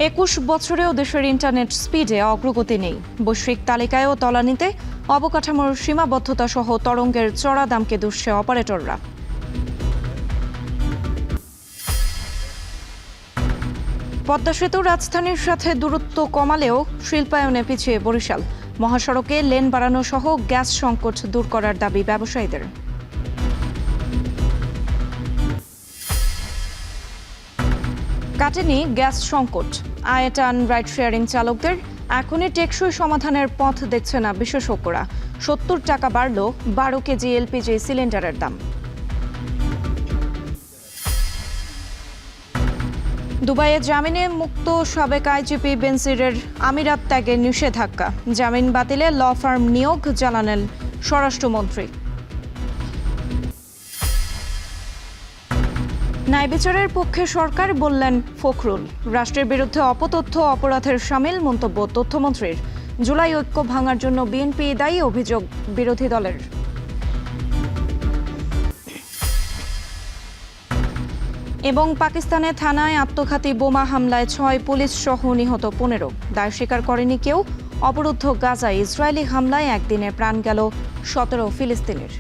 ২১ বছরেও দেশের ইন্টারনেট স্পিডে অগ্রগতি নেই। বৈশ্বিক তালিকায়ও তলানিতে, অবকাঠামোর সীমাবদ্ধতা সহ তরঙ্গের চড়া দামকে দুষছে অপারেটররা। পদ্মা সেতু রাজধানীর সাথে দূরত্ব কমালেও শিল্পায়নে পিছিয়ে বরিশাল। মহাসড়কে লেন বাড়ানো সহ গ্যাস সংকট দূর করার দাবি ব্যবসায়ীদের। কাটেনি গ্যাস সংকট, আয় টান রাইড শেয়ারিং চালকদের। এখনই টেকসই সমাধানের পথ দেখছে না বিশেষজ্ঞরা। ৭০ টাকা বাড়ল ১২ কেজি এলপিজি সিলিন্ডারের দাম। দুবাইয়ে জামিনে মুক্ত সাবেক আইজিপি বেনজিরের আমিরাত ত্যাগে নিষেধাজ্ঞা। জামিন বাতিলে ল ফার্ম নিয়োগ জানালেন স্বরাষ্ট্রমন্ত্রী। ন্যায় বিচারের পক্ষে সরকার, বললেন ফখরুল। রাষ্ট্রের বিরুদ্ধে অপতথ্য অপরাধের শামিল মন্তব্য তথ্যমন্ত্রীর। জুলাই ঐক্য ভাঙার জন্য বিএনপি দায়ী, অভিযোগ বিরোধী দলের। এবং পাকিস্তানে থানায় আত্মঘাতী বোমা হামলায় ৬ পুলিশ সহ নিহত ১৫। দায় স্বীকার করেনি কেউ। অবরুদ্ধ গাজায় ইসরায়েলি হামলায় একদিনে প্রাণ গেল ১৭ ফিলিস্তিনির।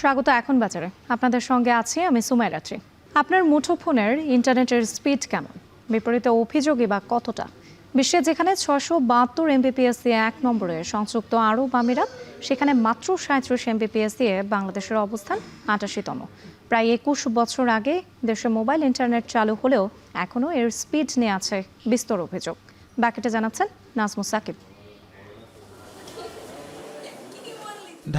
স্বাগত এখন বাজারে, আপনাদের সঙ্গে আছি আমি সুমাইরাত্রি। আপনার মুঠোফোনের ইন্টারনেটের স্পিড কেমন? বিপরীতে অভিযোগই বা কতটা? বিশ্বে যেখানে ৬৭২ এমবিপিএস দিয়ে ১ নম্বরে সংযুক্ত আরব আমিরাত, সেখানে মাত্র ৩৭ এমবিপিএস দিয়ে বাংলাদেশের অবস্থান ৮৮তম। প্রায় ২১ বছর আগে দেশে মোবাইল ইন্টারনেট চালু হলেও এখনও এর স্পিড নিয়ে আছে বিস্তর অভিযোগ। বাকিটা জানাচ্ছেন নাজমুস সাকিব।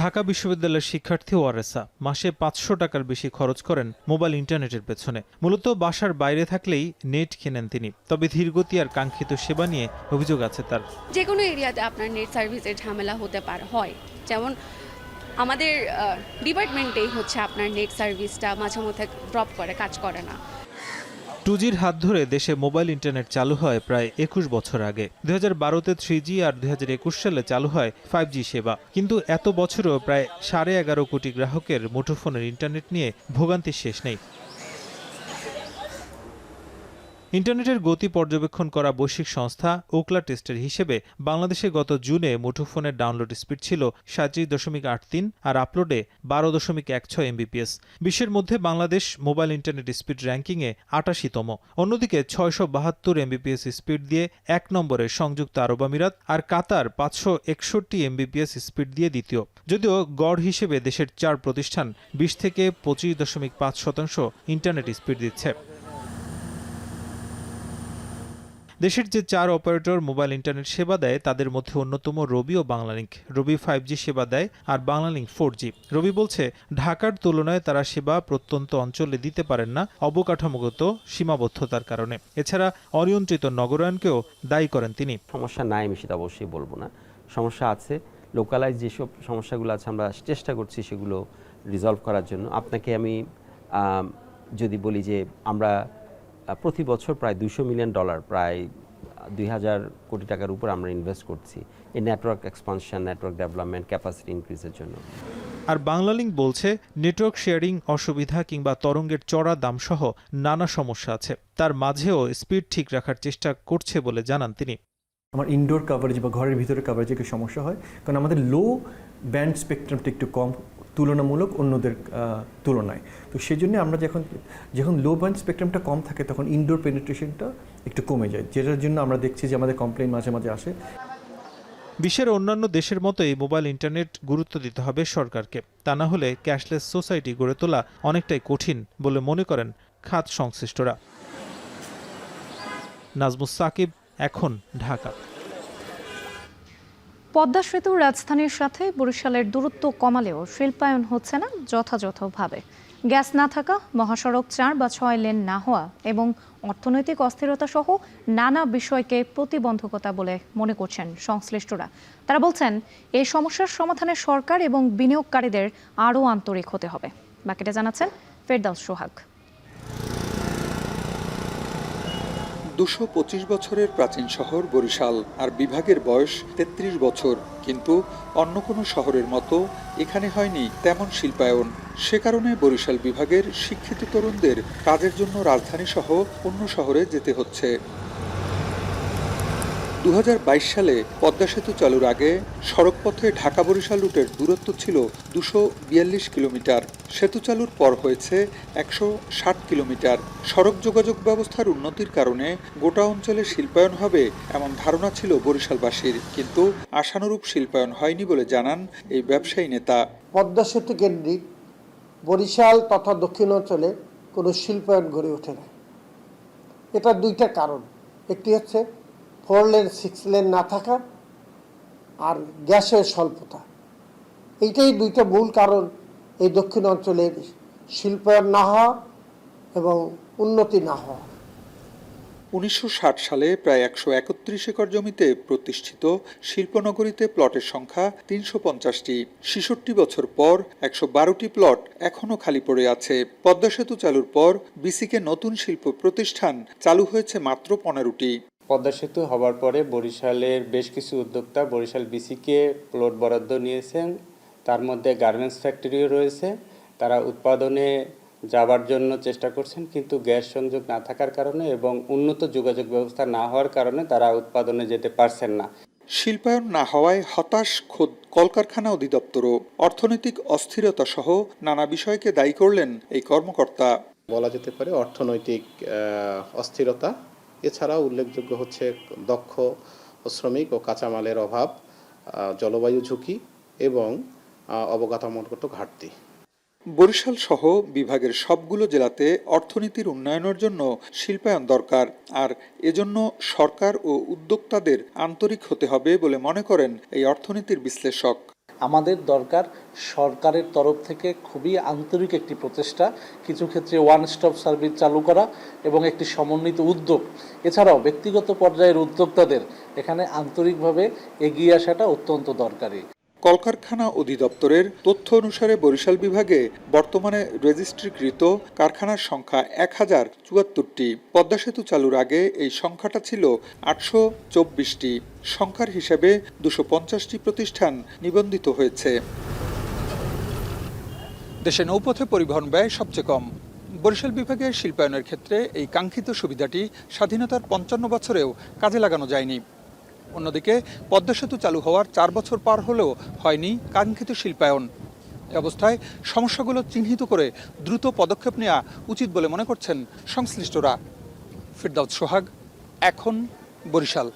ঢাকা বিশ্ববিদ্যালয়ের শিক্ষার্থী ওয়ারেসা মাসে ৫০০ টাকার বেশি খরচ করেন মোবাইল ইন্টারনেটের পেছনে। মূলত বাসার বাইরে থাকলেই নেট কেনেন তিনি। তবে ধীরগতি আর কাঙ্ক্ষিত সেবা নিয়ে অভিযোগ আছে তার। যে কোনো এরিয়াতে আপনার নেট সার্ভিসের ঝামেলা হতে হয়, যেমন আমাদের ডিপার্টমেন্টেই হচ্ছে আপনার নেট সার্ভিসটা মাঝে মধ্যে ড্রপ করে, কাজ করে না। 2G'র হাত ধরে দেশে মোবাইল ইন্টারনেট চালু হয় প্রায় ২১ বছর আগে। ২০১২তে 3G আর ২০২১ সালে চালু হয় 5G সেবা। কিন্তু এত বছরেও প্রায় ১১.৫ কোটি গ্রাহকের মুঠোফোনের ইন্টারনেট নিয়ে ভোগান্তির শেষ নেই। ইন্টারনেটের গতি পর্যবেক্ষণ করা বৈশ্বিক সংস্থা ওকলা টেস্টের হিসেবে বাংলাদেশে গত জুনে মুঠোফোনের ডাউনলোড স্পিড ছিল ৩৭.৮৩ আর আপলোডে ১২.১৬ এমবিপিএস। বিশ্বের মধ্যে বাংলাদেশ মোবাইল ইন্টারনেট স্পিড র্যাঙ্কিংয়ে ৮৮তম। অন্যদিকে ৬৭২ এমবিপিএস স্পিড দিয়ে ১ নম্বরে সংযুক্ত আরব আমিরাত, আর কাতার ৫৬১ এমবিপিএস স্পিড দিয়ে দ্বিতীয়। যদিও গড় হিসেবে দেশের ৪ প্রতিষ্ঠান ২০ থেকে ২৫.৫% ইন্টারনেট স্পিড দিচ্ছে। দেশের যে ৪ অপারেটর মোবাইল ইন্টারনেট সেবা দেয় তাদের মধ্যে অন্যতম রবি ও বাংলালিংক। রবি 5G সেবা দেয় আর বাংলালিংক 4G। রবি বলছে ঢাকার তুলনায় তারা সেবা প্রত্যন্ত অঞ্চলে দিতে পারেন না অবকাঠামোগত সীমাবদ্ধতার কারণে। এছাড়া অনিয়ন্ত্রিত নগরায়নকেও দায়ী করেন তিনি। সমস্যা নাই আমি সেটা অবশ্যই বলবো না, সমস্যা আছে। লোকালাইজ যেসব সমস্যাগুলো আছে আমরা চেষ্টা করছি সেগুলো রিজলভ করার জন্য। আপনাকে আমি যদি বলি যে আমরা প্রতি বছর প্রায় $200 মিলিয়ন, প্রায় ২০০০ কোটি টাকার উপর আমরা ইনভেস্ট করছি এই network expansion, network development, capacity ইনক্রিজের জন্য। আর বাংলালিংক বলছে নেটওয়ার্ক শেয়ারিং অসুবিধা কিংবা তরঙ্গের চড়া দাম সহ নানা সমস্যা আছে। তার মাঝেও স্পিড ঠিক রাখার চেষ্টা করছে বলে জানান তিনি। আমার ইনডোর কাভারেজ বা ঘরের ভিতরে কাভারেজে একটু সমস্যা হয়, কারণ আমাদের লো ব্যান্ড স্পেকট্রামটা একটু কম তুলনামূলক অন্যদের তুলনায়। তো সেই জন্য আমরা যখন লো ব্যান্ড স্পেকট্রামটা কম থাকে তখন ইনডোর পেনিট্রেশনটা একটু কমে যায়, যেটার জন্য আমরা দেখছি যে আমাদের কমপ্লেইন মাঝে মাঝে আসে। বিশ্বের অন্যান্য দেশের মতোই মোবাইল ইন্টারনেট গুরুত্ব দিতে হবে সরকারকে। তা না হলে ক্যাশলেস সোসাইটি গড়ে তোলা অনেকটাই কঠিন বলে মনে করেন খাত সংশ্লিষ্টরা। নাজমুস সাকিব, এখন, ঢাকা। পদ্মা সেতু রাজধানীর সাথে বরিশালের দূরত্ব কমালেও শিল্পায়ন হচ্ছে না যথাযথভাবে। গ্যাস না থাকা, মহাসড়ক 4 বা 6 লেন না হওয়া এবং অর্থনৈতিক অস্থিরতা সহ নানা বিষয়কে প্রতিবন্ধকতা বলে মনে করছেন সংশ্লিষ্টরা। তারা বলছেন এই সমস্যার সমাধানে সরকার এবং বিনিয়োগকারীদের আরও আন্তরিক হতে হবে। বাকিটা জানাচ্ছেন ফেরদাউস সোহাগ। 225 বছরের প্রাচীন শহর বরিশাল, আর বিভাগের বয়স 33 বছর। কিন্তু অন্য কোনো শহরের মতো এখানে হয়নি তেমন শিল্পায়ন। সে কারণে বরিশাল বিভাগের শিক্ষিত তরুণদের কাজের জন্য রাজধানী সহ অন্য শহরে যেতে হচ্ছে। 2022 সালে পদ্মা সেতু চালুর আগে সড়কপথে ঢাকা বরিশাল রুটের দূরত্ব ছিল 242 কিলোমিটার। সেতু চালুর পর হয়েছে 160 কিলোমিটার। সড়ক যোগাযোগ ব্যবস্থার উন্নতির কারণে গোটা অঞ্চলে শিল্পায়ন হবে এমন ধারণা ছিল বরিশালবাসীর, কিন্তু আশানুরূপ শিল্পায়ন হয়নি বলে জানান এই ব্যবসায়ী নেতা। পদ্মা সেতু কেন্দ্রিক বরিশাল তথা দক্ষিণাঞ্চলে কোনো শিল্পায়ন গড়ে ওঠে না। এটা দুইটা কারণ। একটি হচ্ছে 4 লেন 6 লেন না থাকা, আর গ্যাসের স্বল্পতা। এইটাই দুইটা মূল কারণ এই দক্ষিণ অঞ্চলের শিল্পায়ন না হওয়া এবং উন্নতি না হওয়া। 1960 সালে প্রায় 131 একর জমিতে প্রতিষ্ঠিত শিল্পনগরীতে প্লটের সংখ্যা 350টি। 66 বছর পর 112টি প্লট এখনও খালি পড়ে আছে। পদ্মা সেতু চালুর পর বিসিকে নতুন শিল্প প্রতিষ্ঠান চালু হয়েছে মাত্র 15টি। পদ্মা সেতু হবার পরে বরিশালের বেশ কিছু উদ্যোক্তা বরিশাল বিসিকে প্লট বরাদ্দ নিয়েছেন। তার মধ্যে গার্মেন্টস ফ্যাক্টরিও রয়েছে। তারা উৎপাদনে যাবার জন্য চেষ্টা করছেন, কিন্তু গ্যাস সংযোগ না থাকার কারণে এবং উন্নত যোগাযোগ ব্যবস্থা না হওয়ার কারণে তারা উৎপাদনে যেতে পারছেন না। শিল্পায়ন না হওয়ায় হতাশ খোদ কলকারখানা অধিদপ্তরও। অর্থনৈতিক অস্থিরতা সহ নানা বিষয়কে দায়ী করলেন এই কর্মকর্তা। বলা যেতে পারে অর্থনৈতিক অস্থিরতা, এছাড়াও উল্লেখযোগ্য হচ্ছে দক্ষ শ্রমিক ও কাঁচামালের অভাব, জলবায়ু ঝুঁকি এবং অবকাঠামোগত ঘাটতি। বরিশাল সহ বিভাগের সবগুলো জেলাতে অর্থনীতির উন্নয়নের জন্য শিল্পায়ন দরকার, আর এজন্য সরকার ও উদ্যোক্তাদের আন্তরিক হতে হবে বলে মনে করেন এই অর্থনীতির বিশ্লেষক। আমাদের দরকার সরকারের তরফ থেকে খুবই আন্তরিক একটি প্রচেষ্টা, কিছু ক্ষেত্রে ওয়ান স্টপ সার্ভিস চালু করা এবং একটি সমন্বিত উদ্যোগ। এছাড়াও ব্যক্তিগত পর্যায়ের উদ্যোক্তাদের এখানে আন্তরিকভাবে এগিয়ে আসাটা অত্যন্ত দরকারি। কলকারখানা অধিদপ্তরের তথ্য অনুসারে বরিশাল বিভাগে বর্তমানে রেজিস্ট্রিকৃত কারখানার সংখ্যা 1074টি। পদ্মা সেতু চালুর আগে এই সংখ্যাটা ছিল 824টি। সংখ্যার হিসাবে 250টি প্রতিষ্ঠান নিবন্ধিত হয়েছে। দেশে নৌপথে পরিবহন ব্যয় সবচেয়ে কম। বরিশাল বিভাগের শিল্পায়নের ক্ষেত্রে এই কাঙ্ক্ষিত সুবিধাটি স্বাধীনতার 55 বছরেও কাজে লাগানো যায়নি। অন্যদিকে পদ্মা সেতু চালু হওয়ার 4 বছর পার হলেও হয়নি কাঙ্ক্ষিত শিল্পায়ন। এ অবস্থায় সমস্যাগুলো চিহ্নিত করে দ্রুত পদক্ষেপ নেওয়া উচিত বলে মনে করছেন সংশ্লিষ্টরা। ফেরদাউস সোহাগ, এখন বরিশাল।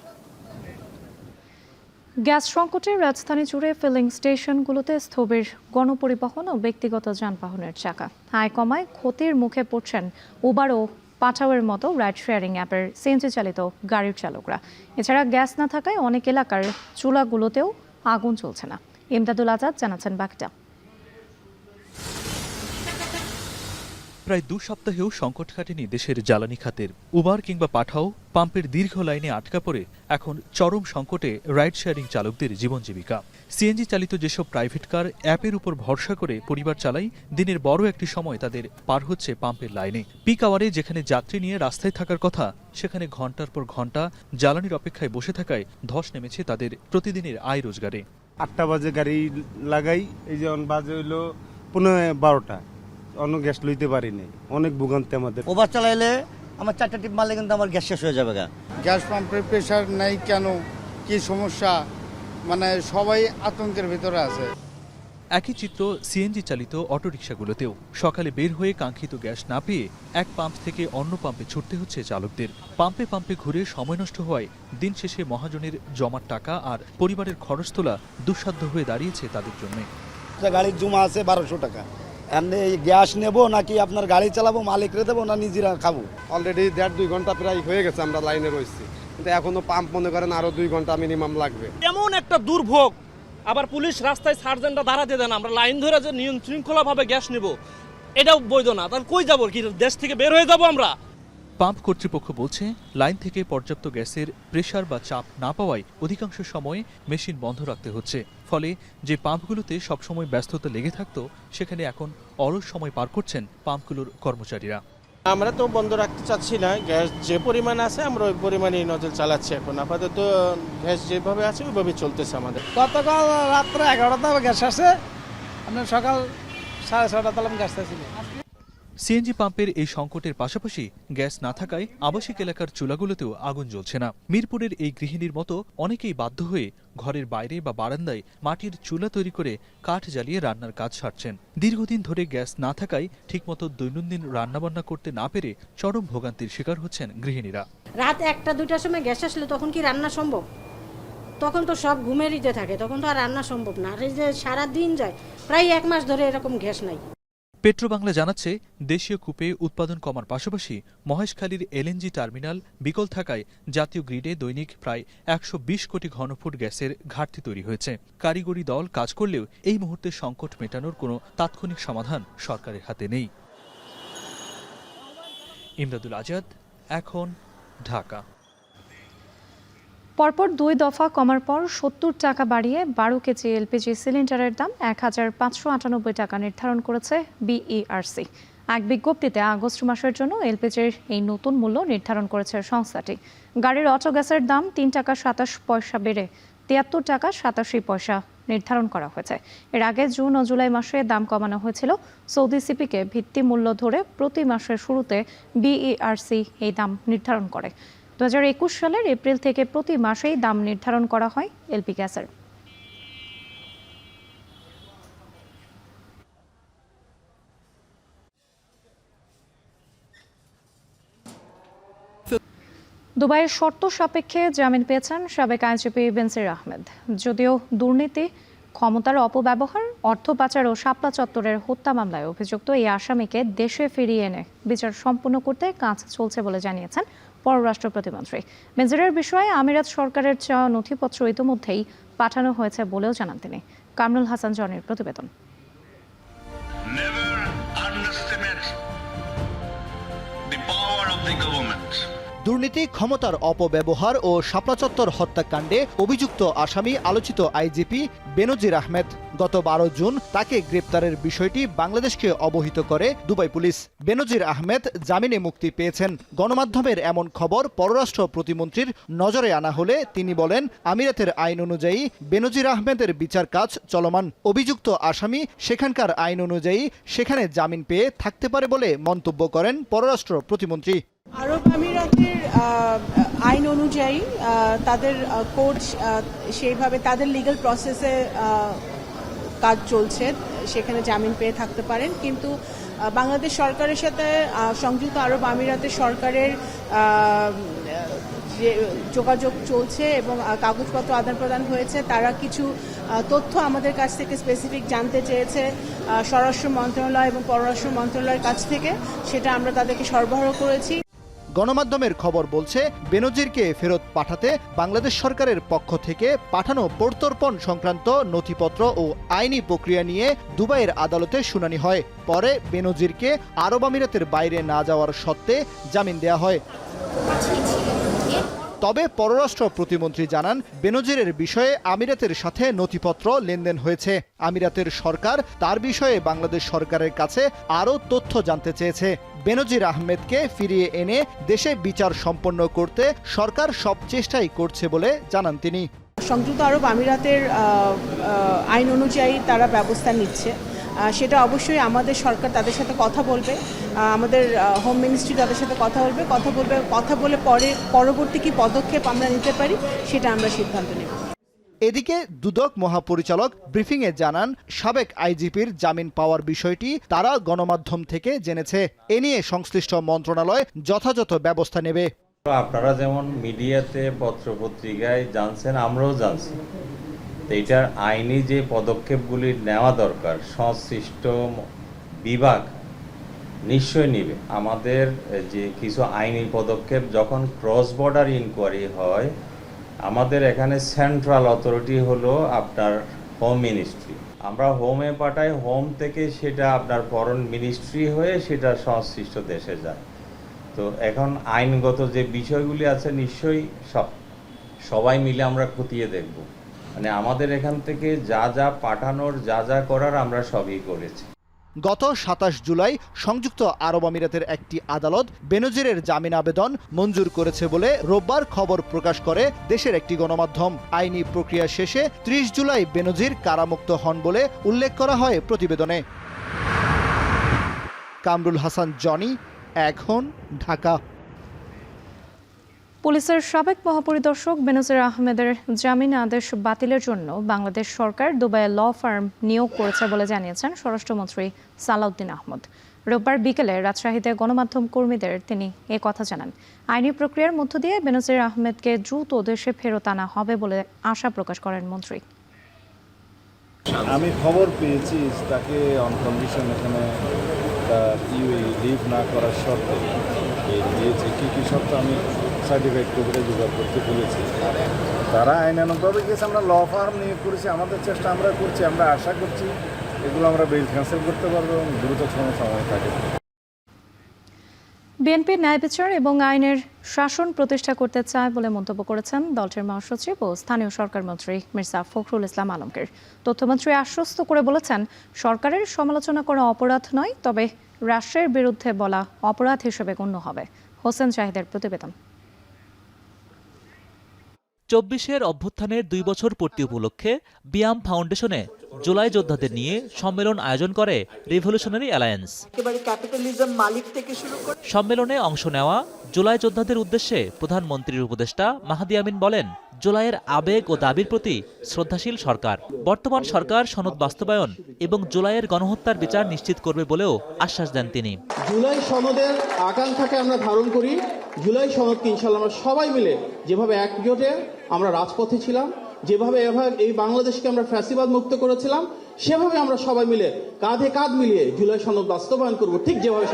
গ্যাস সংকটে রাজধানী জুড়ে ফিলিং স্টেশনগুলোতে স্থবির গণপরিবহন ও ব্যক্তিগত যানবাহনের চাকা। আয় কমায় ক্ষতির মুখে পড়ছেন উবার ও পাঠাওয়ের মতো রাইড শেয়ারিং অ্যাপের সিএনজি চালিত গাড়ির চালকরা। এছাড়া গ্যাস না থাকায় অনেক এলাকার চুলাগুলোতেও আগুন চলছে না। ইমদাদুল আজাদ জানাচ্ছেন বাকিটা। প্রায় 2 সপ্তাহেও সংকট কাটেনি দেশের জ্বালানি খাতের। উবার কিংবা পাঠাও পাম্পের দীর্ঘ লাইনে আটকা পড়ে এখন চরম সংকটে রাইড শেয়ারিং চালকদের জীবন জীবিকা। সিএনজি চালিত যেসব প্রাইভেট কার অ্যাপের উপর ভরসা করে পরিবার চালায়, দিনের বড় একটি সময় তাদের পার হচ্ছে পাম্পের লাইনে। পিক আওয়ারে যেখানে যাত্রী নিয়ে রাস্তায় থাকার কথা, সেখানে ঘন্টার পর ঘন্টা জ্বালানির অপেক্ষায় বসে থাকায় ধস নেমেছে তাদের প্রতিদিনের আয় রোজগারে। 8টা বাজে গাড়ি লাগাই, এই যেমন বাজে হইলো 11:30, অন্য গ্যাস লইতে পারি নাই, অনেক ভোগান্তি আমাদের। ওভার চালাইলে আমার 4টা টিপ মারলে কিন্তু আমার গ্যাস শেষ হয়ে যাবে। গ্যাস পাম্পের প্রেশার নাই কেন, কি সমস্যা, মানে সবাই আতঙ্কের ভিতরে আছে। একই চিত্র সিএনজি চালিত অটোরিকশাগুলোতেও। সকালে বের হয়ে কাঙ্ক্ষিত গ্যাস না পেয়ে এক পাম্প থেকে অন্য পাম্পে ছুটতে হচ্ছে চালকদের। পাম্পে পাম্পে ঘুরে সময় নষ্ট হওয়ায় দিন শেষে মহাজনের জমার টাকা আর পরিবারের খরচ তোলা দুঃসাধ্য হয়ে দাঁড়িয়েছে তাদের জন্য। গাড়ির জমা আছে 1200 টাকা। এমনি গ্যাস নেবো নাকি আপনার গাড়ি চালাবো, মালিকরে দেবো না নিজেরা খাবো? অলরেডি 1.5-2 ঘন্টা প্রায় হয়ে গেছে আমরা লাইনে রয়েছি, কিন্তু এখনো পাম্প মনে করেন আরো 2 ঘন্টা মিনিমাম লাগবে। এমন একটা দুর্ভোগ, আবার পুলিশ রাস্তায় সার্জেন্টরা দাঁড়াতে দেন, আমরা লাইন ধরে যে নিয়ম শৃঙ্খলাভাবে গ্যাস নেব, এটাও বৈধ না। তাহলে কই যাবো, কি দেশ থেকে বের হয়ে যাবো আমরা? পাম্প কর্তৃপক্ষ বলছে, লাইন থেকে পর্যাপ্ত গ্যাসের প্রেসার বা চাপ না পাওয়ায় অধিকাংশ সময় মেশিন বন্ধ রাখতে হচ্ছে। ফলে যে পাম্পগুলোতে সবসময় ব্যস্ততা লেগে থাকতো, সেখানে এখন অলস সময় পার করছেন পাম্পগুলোর কর্মচারীরা। আমরা তো বন্ধ রাখতে চাচ্ছি না, গ্যাস যে পরিমাণ আছে আমরা ওই পরিমাণেই নজর চালাচ্ছি। এখন আপাতত গ্যাস যেভাবে আছে ওইভাবে চলতেছে আমাদের। গতকাল রাত্রে 11টা গ্যাস আসে, আপনার সকাল 6:30 গ্যাস আসছিল। সিএনজি পাম্পের এই সংকটের পাশাপাশি গ্যাস না থাকায় আবাসিক এলাকার চুলাগুলোতেও আগুন জ্বলছে না। মিরপুরের এই গৃহিণীর মতো অনেকেই বাধ্য হয়ে ঘরের বাইরে বা বারান্দায় মাটির চুলা তৈরি করে কাঠ জ্বালিয়ে রান্নার কাজ সারছেন। দীর্ঘদিন ধরে গ্যাস না থাকায় ঠিকমতো দৈনন্দিন রান্নাবান্না করতে না পেরে চরম ভোগান্তির শিকার হচ্ছেন গৃহিণীরা। রাত 1টা-2টার সময় গ্যাস আসলে তখন কি রান্না সম্ভব? তখন তো সব ঘুমেরিতে থাকে, তখন তো আর রান্না সম্ভব না। আর এই যে সারা দিন যায়, প্রায় 1 মাস ধরে এরকম গ্যাস নাই। পেট্রোবাংলা জানাচ্ছে, দেশীয় কূপে উৎপাদন কমার পাশাপাশি মহেশখালীর এলএনজি টার্মিনাল বিকল থাকায় জাতীয় গ্রিডে দৈনিক প্রায় 120 কোটি ঘনফুট গ্যাসের ঘাটতি তৈরি হয়েছে। কারিগরি দল কাজ করলেও এই মুহূর্তে সংকট মেটানোর কোনো তাৎক্ষণিক সমাধান সরকারের হাতে নেই। ইমদাদুল আজাদ, এখন, ঢাকা। পরপর 2 দফা কমার পর 70 টাকা বাড়িয়ে 12 কেজি এলপিজি সিলিন্ডারের দাম 1598 টাকা নির্ধারণ করেছে বিইআরসি। এক বিজ্ঞপ্তিতে আগস্ট মাসের জন্য এলপিজির এই নতুন মূল্য নির্ধারণ করেছে সংস্থাটি। গাড়ির অটো গ্যাসের দাম 3 টাকা 27 পয়সা বেড়ে 73 টাকা 87 পয়সা নির্ধারণ করা হয়েছে। এর আগে জুন ও জুলাই মাসে দাম কমানো হয়েছিল। সৌদি সিপিকে ভিত্তি মূল্য ধরে প্রতি মাসের শুরুতে বিইআরসি এই দাম নির্ধারণ করে। 2021 সালের এপ্রিল থেকে প্রতি মাসেই দাম নির্ধারণ করা হয় এলপি গ্যাসের। দুবাইয়ের শর্ত সাপেক্ষে জামিন পেয়েছেন সাবেক আইজিপি বেনজির আহমেদ। যদিও দুর্নীতি, ক্ষমতার অপব্যবহার, অর্থ পাচার ও শাপলা চত্বরের হত্যা মামলায় অভিযুক্ত এই আসামিকে দেশে ফিরিয়ে এনে বিচার সম্পন্ন করতে কাজ চলছে বলে জানিয়েছেন পররাষ্ট্র প্রতিমন্ত্রী। বেনজিরের বিষয়ে আমিরাত সরকারের চাওয়া নথিপত্র ইতিমধ্যেই পাঠানো হয়েছে বলেও জানান তিনি। কামরুল হাসান জনের প্রতিবেদন। দুর্নীতি, ক্ষমতার অপব্যবহার ও শাপলা চত্বর হত্যাকাণ্ডে অভিযুক্ত আসামি আলোচিত আইজিপি বেনজির আহমেদ। গত 12 জুন তাকে গ্রেপ্তারের বিষয়টি বাংলাদেশকে অবহিত করে দুবাই পুলিশ। বেনজির আহমেদ জামিনে মুক্তি পেয়েছেন। গণমাধ্যমের এমন খবর পররাষ্ট্র প্রতিমন্ত্রীর নজরে আনা হলে তিনি বলেন, আমিরাতের আইন অনুযায়ী বেনজির আহমেদের বিচার কাজ চলমান। অভিযুক্ত আসামি সেখানকার আইন অনুযায়ী সেখানে জামিন পেয়ে থাকতে পারে বলে মন্তব্য করেন পররাষ্ট্র প্রতিমন্ত্রী। আরব আমিরাতের আইন অনুযায়ী তাদের কোর্ট সেইভাবে তাদের লিগ্যাল প্রসেসে কাজ চলছে, সেখানে জামিন পেয়ে থাকতে পারেন। কিন্তু বাংলাদেশ সরকারের সাথে সংযুক্ত আরব আমিরাতের সরকারের যে যোগাযোগ চলছে এবং কাগজপত্র আদান প্রদান হয়েছে, তারা কিছু তথ্য আমাদের কাছ থেকে স্পেসিফিক জানতে চেয়েছে স্বরাষ্ট্র মন্ত্রণালয় এবং পররাষ্ট্র মন্ত্রণালয়ের কাছ থেকে, সেটা আমরা তাদেরকে সরবরাহ করেছি। গণমাধ্যমের খবর বলছে, বেনজিরকে ফেরত পাঠাতে বাংলাদেশ সরকারের পক্ষ থেকে পাঠানো প্রত্যর্পণ সংক্রান্ত নথিপত্র ও আইনি প্রক্রিয়া নিয়ে দুবাইয়ের আদালতে শুনানি হয়। পরে বেনজিরকে আরব আমিরাতের বাইরে না যাওয়ার শর্তে জামিন দেওয়া হয়। তবে পররাষ্ট্র প্রতিমন্ত্রী জানান, বেনজিরের বিষয়ে আমিরাতের সাথে নথিপত্র লেনদেন হয়েছে। আমিরাতের সরকার তার বিষয়ে বাংলাদেশ সরকারের কাছে আরও তথ্য জানতে চেয়েছে। বেনজির আহমেদকে ফিরিয়ে এনে দেশে বিচার সম্পন্ন করতে সরকার সব চেষ্টাই করছে বলে জানান তিনি। সংযুক্ত আরব আমিরাতের আইন অনুযায়ী তারা ব্যবস্থা নিচ্ছে, সেটা অবশ্যই আমাদের সরকার তাদের সাথে কথা বলবে, আমাদের হোম মিনিস্ট্রি তাদের সাথে কথা বলে পরবর্তী কি পদক্ষেপ আমরা নিতে পারি সেটা আমরা সিদ্ধান্ত নেব। এদিকে দুদক মহাপরিচালক ব্রিফিংয়ে জানান, সাবেক আইজিপির জামিন পাওয়ার বিষয়টি তারা গণমাধ্যম থেকে জেনেছে। এ নিয়ে সংশ্লিষ্ট মন্ত্রণালয় যথাযথ ব্যবস্থা নেবে। আপনারা যেমন মিডিয়াতে পত্রপত্রিকায় জানছেন, আমরাও জানছি। এটার আইনি যে পদক্ষেপগুলি নেওয়া দরকার সংশ্লিষ্ট বিভাগ নিশ্চয় নেবে। আমাদের যে কিছু আইনি পদক্ষেপ যখন ক্রস বর্ডার ইনকোয়ারি হয়, আমাদের এখানে সেন্ট্রাল অথরিটি হলো আপনার হোম মিনিস্ট্রি। আমরা হোমে পাঠাই, হোম থেকে সেটা আপনার ফরেন মিনিস্ট্রি হয়ে সেটা সংশ্লিষ্ট দেশে যায়। তো এখন আইনগত যে বিষয়গুলি আছে নিশ্চয়ই সবাই মিলে আমরা খতিয়ে দেখব। মানে আমাদের এখান থেকে যা যা পাঠানোর যা যা করার আমরা সবই করেছি। গত ২৭ জুলাই সংযুক্ত আরব আমিরাতের একটি আদালত বেনজিরের জামিন আবেদন মঞ্জুর করেছে বলে রোববার খবর প্রকাশ করে দেশের একটি গণমাধ্যম। আইনি প্রক্রিয়া শেষে ৩০ জুলাই বেনজির কারামুক্ত হন বলে উল্লেখ করা হয় প্রতিবেদনে। কামরুল হাসান জনি, এখন, ঢাকা। পুলিশের সাবেক মহাপরিদর্শক বেনজির আহমেদের জামিন আদেশ বাতিলের জন্য বাংলাদেশ সরকার দুবাইয়ে ল ফার্ম নিয়োগ করেছে বলে জানিয়েছেন স্বরাষ্ট্রমন্ত্রী সালাউদ্দিন আহমদ। রোববার বিকেলে রাজশাহীতে গণমাধ্যম কর্মীদের তিনি এ কথা জানান। আইনি প্রক্রিয়ার মধ্য দিয়ে বেনজির আহমেদকে দ্রুত দেশে ফেরত আনা হবে বলে আশা প্রকাশ করেন মন্ত্রী। আমি খবর পেয়েছি তাকে অন কন্ডিশন এখানে লিভ না করার শর্তে দিয়েছে। কী শর্ত আমি সার্টিফাইড করে জোগাড় করতে বলেছি। তারা আইনানুগভাবে গেছে। আমরা ল ফার্ম নিয়োগ করেছি, আমাদের চেষ্টা আমরা করছি। আমরা আশা করছি এগুলো আমরা বেল ক্যান্সেল করতে পারবো এবং দ্রুততম সময় থাকে। বিএনপি ন্যায় বিচার এবং আইনের শাসন প্রতিষ্ঠা করতে চায় বলে মন্তব্য করেছেন দলটির মহাসচিব ও স্থানীয় সরকার মন্ত্রী মির্জা ফখরুল ইসলাম আলমগীর। তথ্যমন্ত্রী আশ্বস্ত করে বলেছেন, সরকারের সমালোচনা করা অপরাধ নয়, তবে রাষ্ট্রের বিরুদ্ধে বলা অপরাধ হিসেবে গণ্য হবে। হোসেন জাহিদের প্রতিবেদন। ২৪-এর অভ্যুত্থানের ২ বছর পূর্তি উপলক্ষে বিয়াম ফাউন্ডেশনে জুলাই যোদ্ধাদের নিয়ে সম্মেলন আয়োজন করে রিভলিউশনারি অ্যালায়েন্স। সম্মেলনে অংশ নেওয়া জুলাই যোদ্ধাদের উদ্দেশ্যে প্রধানমন্ত্রীর উপদেষ্টা মাহাদি আমিন বলেন, জুলাইয়ের আবেগ ও দাবির প্রতি শ্রদ্ধাশীল সরকার। বর্তমান সরকার সনদ বাস্তবায়ন এবং জুলাইয়ের গণহত্যার বিচার নিশ্চিত করবে বলেও আশ্বাস দেন তিনি। জুলাই সনদের আকাঙ্ক্ষাকে আমরা ধারণ করি। জুলাই সনদকে ইনশাআল্লাহ আমরা সবাই মিলে যেভাবে একজোটে আমরা রাজপথে ছিলাম, যেভাবে এই বাংলাদেশকে আমরা ফ্যাসিবাদ মুক্ত করেছিলাম, সেভাবে আমরা সবাই মিলে কাঁধে কাঁধ মিলিয়ে জুলাই সনদ বাস্তবায়ন করব, ঠিক যেভাবে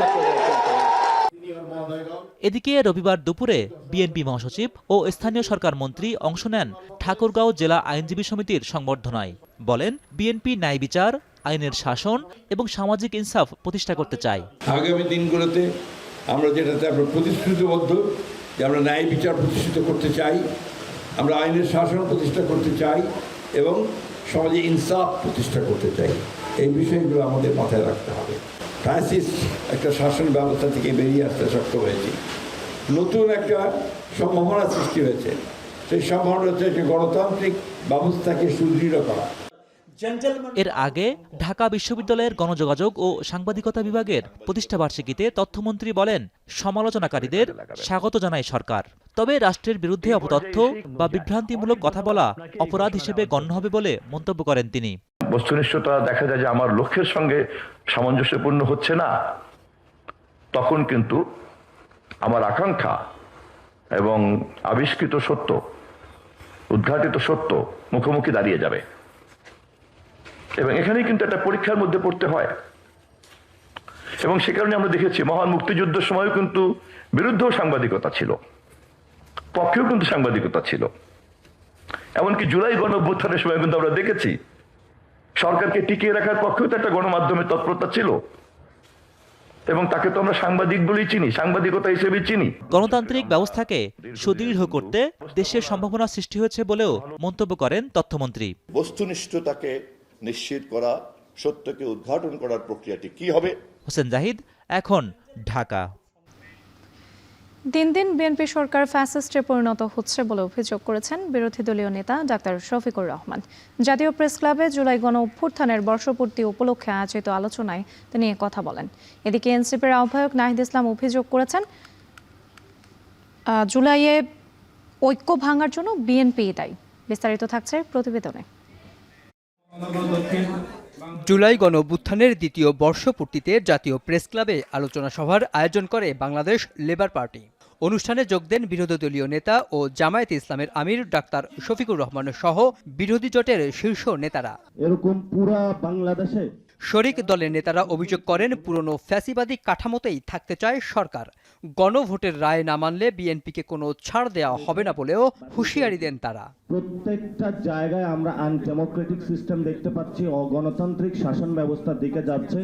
এদিকে রবিবার দুপুরে বিএনপি মহাসচিব ও স্থানীয় সরকার মন্ত্রী অংশ নেন ঠাকুরগাঁও জেলা আইনজীবী সমিতির সংবর্ধনায়। বলেন, বিএনপি ন্যায় বিচার, আইনের শাসন এবং সামাজিক ইনসাফ প্রতিষ্ঠা করতে চায়। আগামী দিনগুলোতে আমরা যেটাতে আমরা প্রতিশ্রুতিবদ্ধ যে আমরা ন্যায় বিচার প্রতিষ্ঠিত করতে চাই, আমরা আইনের শাসন প্রতিষ্ঠা করতে চাই এবং সমাজে ইনসাফ প্রতিষ্ঠা করতে চাই। এই বিষয়গুলো আমাদের মাথায় রাখতে হবে। ফ্যাসিস্ট একটা শাসন ব্যবস্থা থেকে বেরিয়ে আসতে সক্ষম হয়েছি। নতুন একটা সম্ভাবনা সৃষ্টি হয়েছে। সেই সম্ভাবনা হচ্ছে যে গণতান্ত্রিক ব্যবস্থাকে সুদৃঢ় করা। এর আগে ঢাকা বিশ্ববিদ্যালয়ের গণযোগাযোগ ও সাংবাদিকতা বিভাগের প্রতিষ্ঠাবার্ষিকীতে তথ্যমন্ত্রী বলেন, সমালোচনাকারীদের স্বাগত জানায় সরকার, তবে রাষ্ট্রের বিরুদ্ধে অপতথ্য বা বিভ্রান্তিমূলক কথা বলা অপরাধ হিসেবে গণ্য হবে বলে মন্তব্য করেন তিনি। বস্তুনিষ্ঠতা দেখা যায় যে আমার লক্ষ্যের সঙ্গে সামঞ্জস্যপূর্ণ হচ্ছে না, তখন কিন্তু আমার আকাঙ্ক্ষা এবং আবিষ্কৃত সত্য, উদ্ঘাটিত সত্য মুখোমুখি দাঁড়িয়ে যাবে এবং এখানেই কিন্তু একটা পরীক্ষার মধ্যে পড়তে হয়। এবং সে কারণে আমরা দেখেছি মহান মুক্তিযুদ্ধের সময়ও কিন্তু বিরুদ্ধেও সাংবাদিকতা ছিল, পক্ষেও কিন্তু সাংবাদিকতা ছিল। এমনকি জুলাই গণঅভ্যুত্থানের সময় কিন্তু আমরা দেখেছি সরকারকে টিকিয়ে রাখার পক্ষেও তো একটা গণমাধ্যমের তৎপরতা ছিল এবং তাকে তো আমরা সাংবাদিক বলেই চিনি, সাংবাদিকতা হিসেবেই চিনি। গণতান্ত্রিক ব্যবস্থাকে সুদৃঢ় করতে দেশের সম্ভাবনা সৃষ্টি হয়েছে বলেও মন্তব্য করেন তথ্যমন্ত্রী। বস্তুনিষ্ঠতাকে নিশ্চিত করা, সত্যকে উদ্ঘাটন করার প্রক্রিয়াটি কি হবে? হোসেন জাহিদ, এখন, ঢাকা। দিন দিন বিএনপি সরকার ফ্যাসিস্টে পরিণত হচ্ছে বলে অভিযোগ করেছেন বিরোধী দলীয় নেতা ডাক্তার শফিকুর রহমান। জাতীয় প্রেস ক্লাবে জুলাই গণ অভ্যুত্থানের বর্ষপূর্তি উপলক্ষে আয়োজিত আলোচনায় তিনি কথা বলেন। এদিকে এনসিপির আহ্বায়ক নাহিদ ইসলাম অভিযোগ করেছেন, জুলাইয়ে ঐক্য ভাঙার জন্য বিএনপি দায়ী। বিস্তারিত থাকছে প্রতিবেদনে। জুলাই গণ অভ্যুত্থানের দ্বিতীয় বর্ষপূর্তিতে জাতীয় প্রেস ক্লাবে আলোচনা সভার আয়োজন করে বাংলাদেশ লেবার পার্টি। অনুষ্ঠানে যোগ দেন বিরোধী দলীয় নেতা ও জামায়াতে ইসলামের আমির ডাক্তার শফিকুর রহমান সহ বিরোধী জোটের শীর্ষ নেতারা। এরকম পুরা বাংলাদেশে শরিক দলের নেতারা অভিযোগ করেন, পুরনো ফ্যাসিবাদী কাঠামোতেই থাকতে চায় সরকার। গণভোটের রায় না মানলে বিএনপিকে কোনো ছাড় দেওয়া হবে না বলেও হুঁশিয়ারি দেন তারা। প্রত্যেকটা জায়গায় আমরা আনডেমোক্রেটিক সিস্টেম দেখতে পাচ্ছি, অগণতান্ত্রিক শাসন ব্যবস্থার দিকে যাচ্ছে।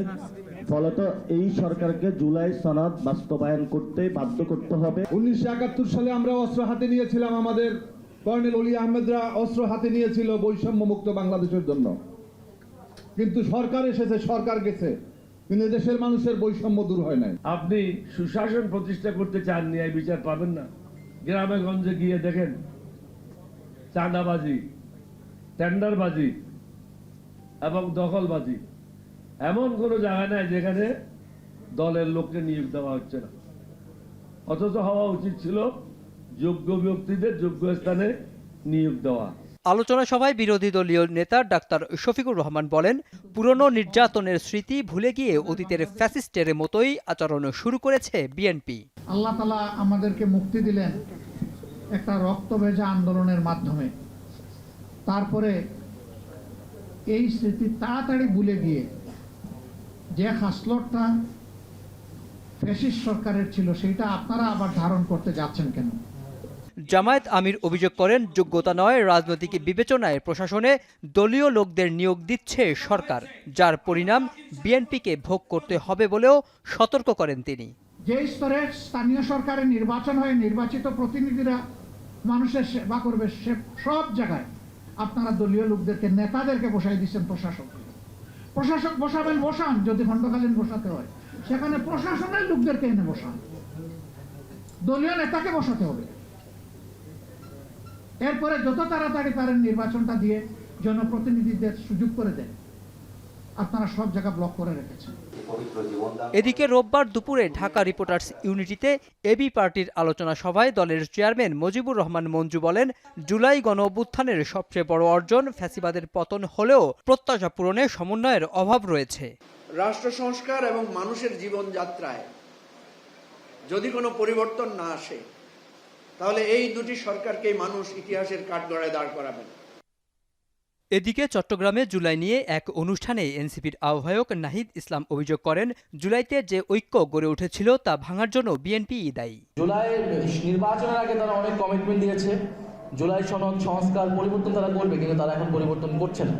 ফলত এই সরকারকে জুলাই সনদ বাস্তবায়ন করতে বাধ্য করতে হবে। 1971 সালে আমরা অস্ত্র হাতে নিয়েছিলাম, আমাদের কর্নেল অলি আহমেদরা অস্ত্র হাতে নিয়েছিল বৈষম্য মুক্ত বাংলাদেশের জন্য, কিন্তু সরকার এসেছে, সরকার গেছে, কিন্তু দেশের মানুষের বৈষম্য দূর হয় নাই। আপনি সুশাসন প্রতিষ্ঠা করতে চান, ন্যায় বিচার পাবেন না। গ্রামে গঞ্জে গিয়ে দেখেন চাঁদাবাজি, টেন্ডারবাজি এবং দখলবাজি, এমন কোনো জায়গা নাই যেখানে দলের লোককে নিয়োগ দেওয়া হচ্ছে না। অথচ হওয়া উচিত ছিল যোগ্য ব্যক্তিদের যোগ্য স্থানে নিয়োগ দেওয়া। আলোচনা সভায় বিরোধী দলীয় নেতা ডাক্তার শফিকুর রহমান বলেন, পুরনো নির্যাতনের স্মৃতি ভুলে গিয়ে অতীতের ফ্যাসিস্টের মতোই আচরণ শুরু করেছে বিএনপি। আল্লাহ তাআলা আমাদেরকে মুক্তি দিলেন একটা রক্তভেজা আন্দোলনের মাধ্যমে। তারপরে এই স্মৃতি তাড়াতাড়ি ভুলে গিয়ে যে খাসলতটা ফ্যাসিস্ট সরকারের ছিল সেটা আপনারা আবার ধারণ করতে যাচ্ছেন কেন? জামায়াত আমির অভিযোগ করেন, যোগ্যতা নয়, রাজনৈতিক বিবেচনায় প্রশাসনে দলীয় লোকদের নিয়োগ দিচ্ছে সরকার, যার পরিণাম বিএনপিকে ভোগ করতে হবে বলেও সতর্ক করেন তিনি। যে স্তরে স্থানীয় সরকারের নির্বাচন হয়ে নির্বাচিত প্রতিনিধিরা মানুষের সেবা করবে, সব জায়গায় আপনারা দলীয় লোকদেরকে, নেতাদেরকে বসাই দিচ্ছেন। প্রশাসক বসাবেন, বসান, যদি খণ্ডকালীন বসাতে হয় সেখানে প্রশাসনের লোকদেরকে এনে বসান, দলীয় নেতাকে বসাতে হবে। এরপরে যত তাড়াতাড়ি পারেন নির্বাচনটা দিয়ে জনপ্রতিনিধিদের সুযোগ করে দেন। আপনারা সব জায়গা ব্লক করে রেখেছেন। এদিকে রোববার দুপুরে ঢাকা রিপোর্টার্স ইউনিটিতে এবি পার্টির আলোচনা সভায় দলের চেয়ারম্যান মুজিবুর রহমান মঞ্জু বলেন, জুলাই গণঅভ্যুত্থানের সবচেয়ে বড় অর্জন ফ্যাসিবাদের পতন হলেও প্রত্যাশা পূরণে সমন্বয়ের অভাব রয়েছে। রাষ্ট্র সংস্কার এবং মানুষের জীবনযাত্রায় যদি কোনো পরিবর্তন না আসে তাহলে এই দুটি সরকারকেই মানুষ ইতিহাসের কাঠগড়ায় দাঁড় করাবেন। এদিকে চট্টগ্রামে জুলাই নিয়ে এক অনুষ্ঠানে এনসিপির আহ্বায়ক নাহিদ ইসলাম অভিযোগ করেন, জুলাইতে যে ঐক্য গড়ে উঠেছিল তা ভাঙার জন্য বিএনপিই দায়ী। জুলাই নির্বাচনের আগে তারা অনেক কমিটমেন্ট দিয়েছে, জুলাই সনদ সংস্কার পরিবর্তন তারা করবে, কিন্তু তারা এখন পরিবর্তন করছে না।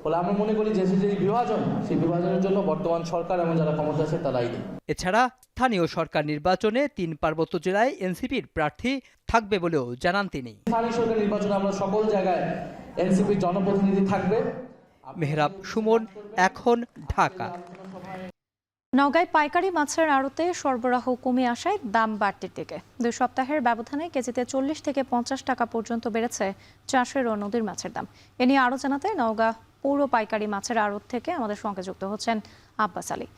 ফলে আমরা মনে করি যে বিভাজন, সেই বিভাজনের জন্য বর্তমান সরকার এবং যারা ক্ষমতা আছে তারাই দায়ী। এছাড়া স্থানীয় সরকার নির্বাচনে 3 পার্বত্য জেলায় এনসিপির প্রার্থী থাকবে বলেও জানান তিনি। স্থানীয় সরকার নির্বাচনে আমরা সকল জায়গায় এনসিপির জনপ্রতিনিধি থাকবে। মেহরাব সুমন, এখন, ঢাকা। নওগাঁয় পাইকারি মাছের আড়তে সরবরাহ কমে আসায় দাম বাড়তির দিকে। 2 সপ্তাহের ব্যবধানে কেজিতে 40 থেকে 50 টাকা পর্যন্ত বেড়েছে চাষের ও নদীর মাছের দাম। এ নিয়ে আরও জানাতে নওগাঁ পৌর পাইকারি মাছের আড়ত থেকে আমাদের সঙ্গে যুক্ত হচ্ছেন আব্বাস আলী।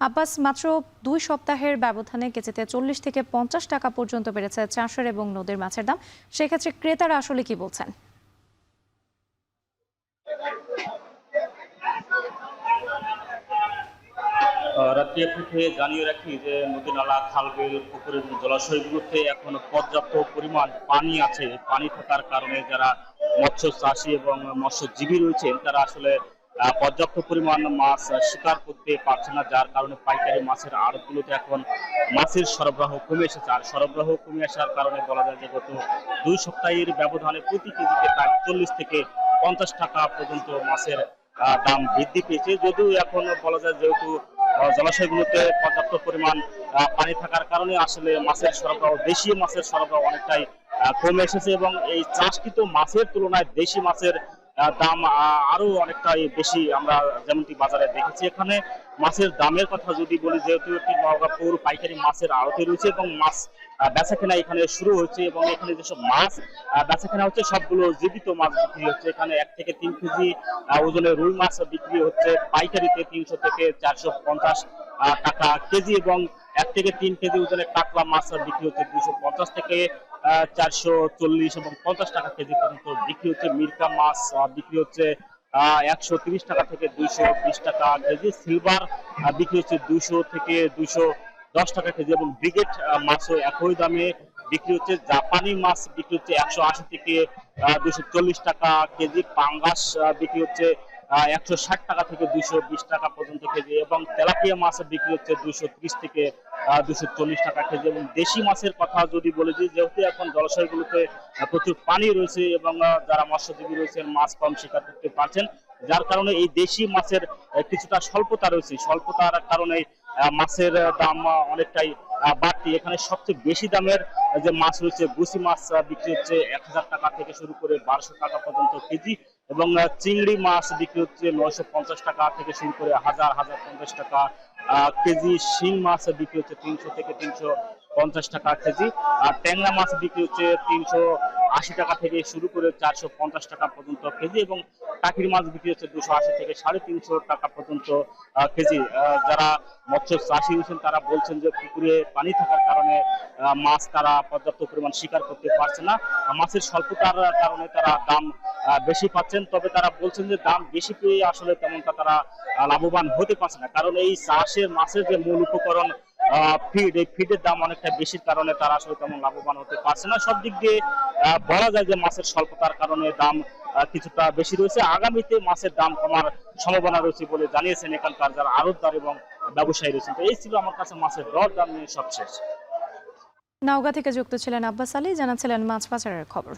আব্বাস, মাত্র 2 সপ্তাহের ব্যবধানে কেজিতে 40 থেকে 50 টাকা পর্যন্ত বেড়েছে চাষের এবং নদীর মাছের দাম। সেক্ষেত্রে ক্রেতারা আসলে কি বলছেন? রাত্রি থেকে জানিয়ে রাখি যে নদী নালা, খাল, বিল, পুকুরের জলাশয়গুলোতে এখন পর্যাপ্ত পরিমাণ পানি আছে। পানি থাকার কারণে যারা মৎস্য চাষী এবং মৎস্যজীবী রয়েছেন তারা আসলে পর্যাপ্ত পরিমাণ মাছ শিকার করতে পারছে না, যার কারণে পাইকারি মাছের আড়তগুলোতে এখন মাছের সরবরাহ কমে এসেছে। আর সরবরাহ কমে আসার কারণে বলা যায় যে গত 2 সপ্তাহের ব্যবধানে প্রতি কেজিতে প্রায় 40 থেকে 50 টাকা পর্যন্ত মাছের দাম বৃদ্ধি পেয়েছে। যদিও এখন বলা যায় যেহেতু জলাশয়গুলোতে পর্যাপ্ত পরিমাণ পানি থাকার কারণে আসলে মাছের সরবরাহ, দেশীয় মাছের সরবরাহ অনেকটাই কমে এসেছে এবং এই চাষকৃত মাছের তুলনায় দেশি মাছের দাম আরো অনেকটাই বেশি আমরা যেমনটি বাজারে দেখেছি। এখানে মাছের দামের কথা যদি বলি, যেহেতু একটি নওগাঁ পৌর পাইকারি মাছের আড়তে রয়েছে এবং মাছ বেচাকেনা এখানে শুরু হয়েছে এবং এখানে যেসব মাছ বেচাকেনা হচ্ছে সবগুলো জীবিত মাছ বিক্রি হচ্ছে। এখানে 1 থেকে 3 কেজি ওজনের রুই মাছ বিক্রি হচ্ছে পাইকারিতে 300 থেকে 450 টাকা কেজি এবং 1 থেকে 3 কেজি ওজনের কাতলা মাছ বিক্রি হচ্ছে 250 থেকে 440 এবং 50 টাকা কেজি পর্যন্ত বিক্রি হচ্ছে। মিরকা মাছ বিক্রি হচ্ছে 130 টাকা থেকে 220 টাকা কেজি। সিলভার বিক্রি হচ্ছে 200 থেকে 210 টাকা কেজি এবং ব্রিগেড মাছও একই দামে বিক্রি হচ্ছে। জাপানি মাছ বিক্রি হচ্ছে 180 থেকে 240 টাকা কেজি। পাঙ্গাস বিক্রি হচ্ছে 160 টাকা থেকে 220 টাকা পর্যন্ত কেজি এবং তেলাপিয়া মাছ বিক্রি হচ্ছে 230 থেকে 240 টাকা কেজি। এবং দেশি মাছের কথা যদি বলে যে যেহেতু এখন জলাশয়গুলোতে প্রচুর পানি রয়েছে এবং যারা মৎস্যজীবী রয়েছেন মাছ কম শিকার করতে পারছেন, যার কারণে এই দেশি মাছের কিছুটা স্বল্পতা রয়েছে। স্বল্পতার কারণে মাছের দাম অনেকটাই বাড়তি। এখানে সবচেয়ে বেশি দামের যে মাছ রয়েছে গুছি মাছ বিক্রি হচ্ছে 1000 টাকা থেকে শুরু করে 1200 টাকা পর্যন্ত কেজি, এবং চিংড়ি মাছ বিক্রি হচ্ছে 950 টাকা থেকে শুরু করে 1050 টাকা কেজি। শিং মাছ বিক্রি হচ্ছে 300 থেকে 350 টাকা কেজি। আর ট্যাংরা মাছ বিক্রি হচ্ছে 380 টাকা থেকে শুরু করে 450 টাকা পর্যন্ত কেজি, এবং টাকির মাছ বিক্রি হচ্ছে 280 থেকে 350 টাকা পর্যন্ত কেজি। যারা মৎস্য চাষী রয়েছেন তারা বলছেন যে পুকুরে পানি থাকার কারণে মাছ তারা পর্যাপ্ত পরিমাণ শিকার করতে পারছে না, মাছের স্বল্পতার কারণে তারা দাম বেশি পাচ্ছেন। তবে তারা বলছেন যে দাম বেশি পেয়ে আসলে তেমনটা তারা লাভবান হতে পারছে না, কারণ এই চাষের মাছের যে মূল উপকরণ ফিড, এই ফিডের দাম অনেকটা বেশির কারণে তারা আসলে তেমন লাভবান হতে পারছে না। সব দিক দিয়ে বলা যায় যে মাছের স্বল্পতার কারণে দাম কিছুটা বেশি রয়েছে। আগামীতে মাছের দাম কমার সম্ভাবনা রয়েছে বলে জানিয়েছেন এখানকার যারা আড়তদার এবং ব্যবসায়ী রয়েছেন। তো এই ছিল আমার কাছে মাছের দর দাম নিয়ে সবশেষ। নওগাঁ থেকে যুক্ত ছিলেন আব্বাস আলী, জানাচ্ছিলেন মাছ পাচারের খবর।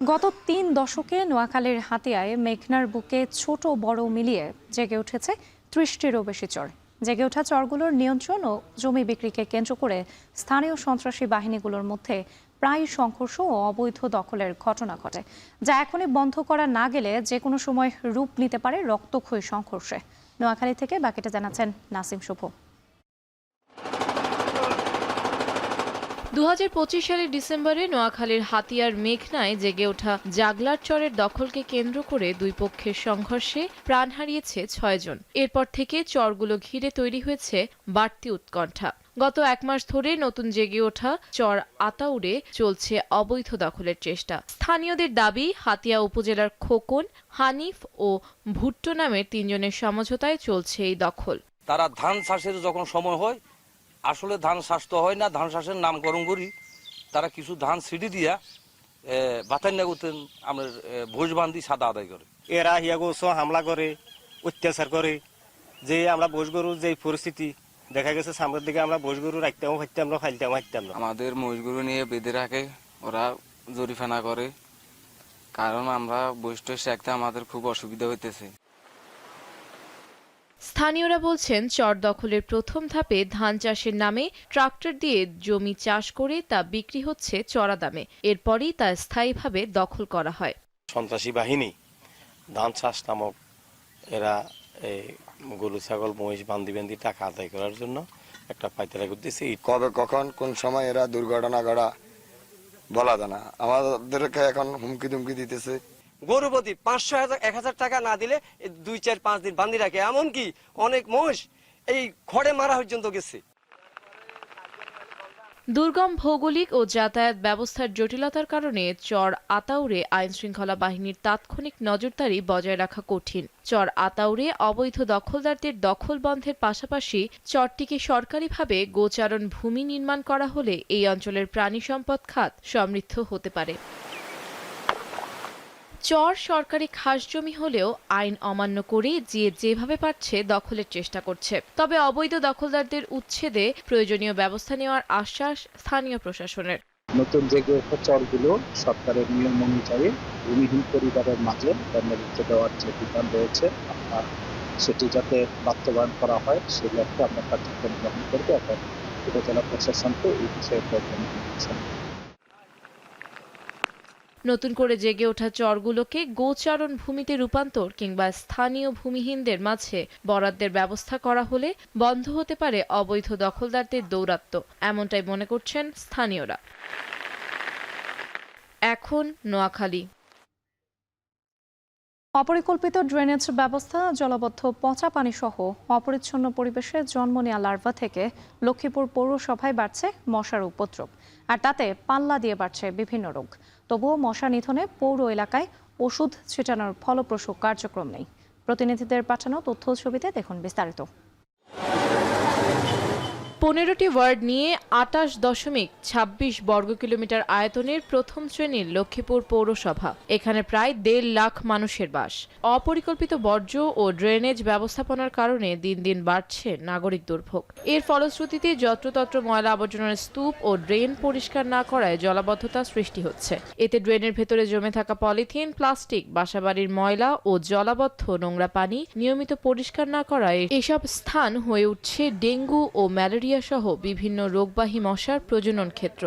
গত 3 দশকে নোয়াখালীর হাতিয়ায় মেঘনার বুকে ছোট বড় মিলিয়ে জেগে উঠেছে 30টিরও বেশি চর। জেগে ওঠা চরগুলোর নিয়ন্ত্রণ ও জমি বিক্রিকে কেন্দ্র করে স্থানীয় সন্ত্রাসী বাহিনীগুলোর মধ্যে প্রায় সংঘর্ষ ও অবৈধ দখলের ঘটনা ঘটে, যা এখনই বন্ধ করা না গেলে যে কোনো সময় রূপ নিতে পারে রক্তক্ষয়ী সংঘর্ষে। নোয়াখালী থেকে বাকিটা জানাচ্ছেন নাসিম শুভ। 2025 সালের ডিসেম্বরে নোয়াখালীর হাতিয়ার মেঘনায় জেগে ওঠা জাগলার চরের দখলকে কেন্দ্র করে দুই পক্ষের সংঘর্ষে প্রাণ হারিয়েছে 6 জন। এরপর থেকে চরগুলো ঘিরে তৈরি হয়েছে বাড়তি উৎকণ্ঠা। গত 1 মাস ধরে নতুন জেগে ওঠা চর আতাউরে চলছে অবৈধ দখলের চেষ্টা। স্থানীয়দের দাবি, হাতিয়া উপজেলার খোকন, হানিফ ও ভুট্টো নামের 3 জনের সমঝোতায় চলছে এই দখল। তারা ধান চাষের যখন সময় হয়, আসলে ধান চাষ তো হয় না, ধান চাষের নামকরণ করি তারা কিছু ধান ছিটি দিয়া বাতান্যা করতেন আমরা ভোজ বান্ধি সাদা আদায় করে। এরা হিয়া গোছ হামলা করে, অত্যাচার করে, যে আমরা ভোজ গরু যে পরিস্থিতি দেখা গেছে সামনের দিকে আমরা ভোজ গরু রাখতাম হাইতাম না, ফাইলতাম হাইতাম না। আমাদের মহিষ গরু নিয়ে বেঁধে রাখে, ওরা জরিফানা করে, কারণ আমরা বৈষ্ঠ শেখতে আমাদের খুব অসুবিধা হইতেছে। স্থানীয়রা বলছেন চর দখলের প্রথম ধাপে ধান চাষের নামে ট্রাক্টর দিয়ে জমি চাষ করে তা বিক্রি হচ্ছে চড়া দামে, এরপরই তা স্থায়ীভাবে দখল করা হয়। সন্ত্রাসী বাহিনী ধান চাষ নামক এরা গরু ছাগল মহিষ বান্ধি বান্ধি টাকা আদায় করার জন্য একটা পাইতারা করতেছে। কবে কখন কোন সময় এরা দুর্ঘটনা ঘটা বলা যায় না, আমাদেরকে এখন হুমকি দুমকি দিতেছে। গরু প্রতি 500-1000 টাকা না দিলে 2-4-5 দিন বান্ধি রাখে, এমনকি অনেক মোষ এই খড়ে মারা পর্যন্ত গেছে। দুর্গম ভৌগোলিক ও যাতায়াত ব্যবস্থার জটিলতার কারণে চর আতাউরে আইন শৃঙ্খলা বাহিনীর তাৎক্ষণিক নজরদারি বজায় রাখা কঠিন। চর আতাউরে অবৈধ দখলদারদের দখল বন্ধের পাশাপাশি চরটিকে সরকারিভাবে গোচারণ ভূমি নির্মাণ করা হলে এই অঞ্চলের প্রাণী সম্পদ খাত সমৃদ্ধ হতে পারে। চর সরকারি খাস জমি হলেও আইন অমান্য করে যেভাবে পারছে দখলের চেষ্টা করছে। তবে অবৈধ দখলদারদের উচ্ছেদে প্রয়োজনীয় ব্যবস্থা নেওয়ার আশ্বাস স্থানীয় প্রশাসনের। নতুন জেগে ওঠা চরগুলো সরকারের নিয়ম অনুযায়ী ভূমিহীন পরিবারের মাঝে নেতৃত্ব দেওয়ার যে বিধান রয়েছে, সেটি যাতে বাস্তবায়ন করা হয় সেই লক্ষ্যে আমরা কার্যক্রম গ্রহণ করবো এবং উপজেলা প্রশাসনকে এই বিষয়ে দিচ্ছেন। নতুন করে জেগে ওঠা চরগুলোকে গোচারণ ভূমিতে রূপান্তর কিংবা স্থানীয় ভূমিহীনদের মাঝে বরাদ্দের ব্যবস্থা করা হলে বন্ধ হতে পারে অবৈধ দখলদারদের দৌরাত্ম্য, এমনটাই মনে করছেন স্থানীয়রা। এখন নোয়াখালী। অপরিকল্পিত ড্রেনেজ ব্যবস্থা, জলবদ্ধ পচা পানি সহ অপরিচ্ছন্ন পরিবেশে জন্ম নেওয়া লার্ভা থেকে লক্ষ্মীপুর পৌরসভায় বাড়ছে মশার উপদ্রব, আর তাতে পাল্লা দিয়ে বাড়ছে বিভিন্ন রোগ। তবুও মশা নিধনে পৌর এলাকায় ওষুধ ছিটানোর ফলপ্রসূ কার্যক্রম নেই। প্রতিনিধিদের পাঠানো তথ্য ছবিতে দেখুন বিস্তারিত। 15টি ওয়ার্ড নিয়ে 28.26 বর্গ কিলোমিটার আয়তনের প্রথম শ্রেণীর লক্ষ্মীপুর পৌরসভা। এখানে প্রায় 1.5 লাখ মানুষের বাস। অপরিকল্পিত বর্জ্য ও ড্রেনেজ ব্যবস্থাপনার কারণে দিন দিন বাড়ছে নাগরিক দুর্ভোগ। এর ফলশ্রুতিতে যত্রতত্র ময়লা আবর্জনার স্তূপ ও ড্রেন পরিষ্কার না করায় জলাবদ্ধতা সৃষ্টি হচ্ছে। এতে ড্রেনের ভেতরে জমে থাকা পলিথিন, প্লাস্টিক, বাসাবাড়ির ময়লা ও জলাবদ্ধ নোংরা পানি নিয়মিত পরিষ্কার না করায় এসব স্থান হয়ে উঠছে ডেঙ্গু ও ম্যালেরিয়া সহ বিভিন্ন রোগবাহী মশার প্রজনন ক্ষেত্র।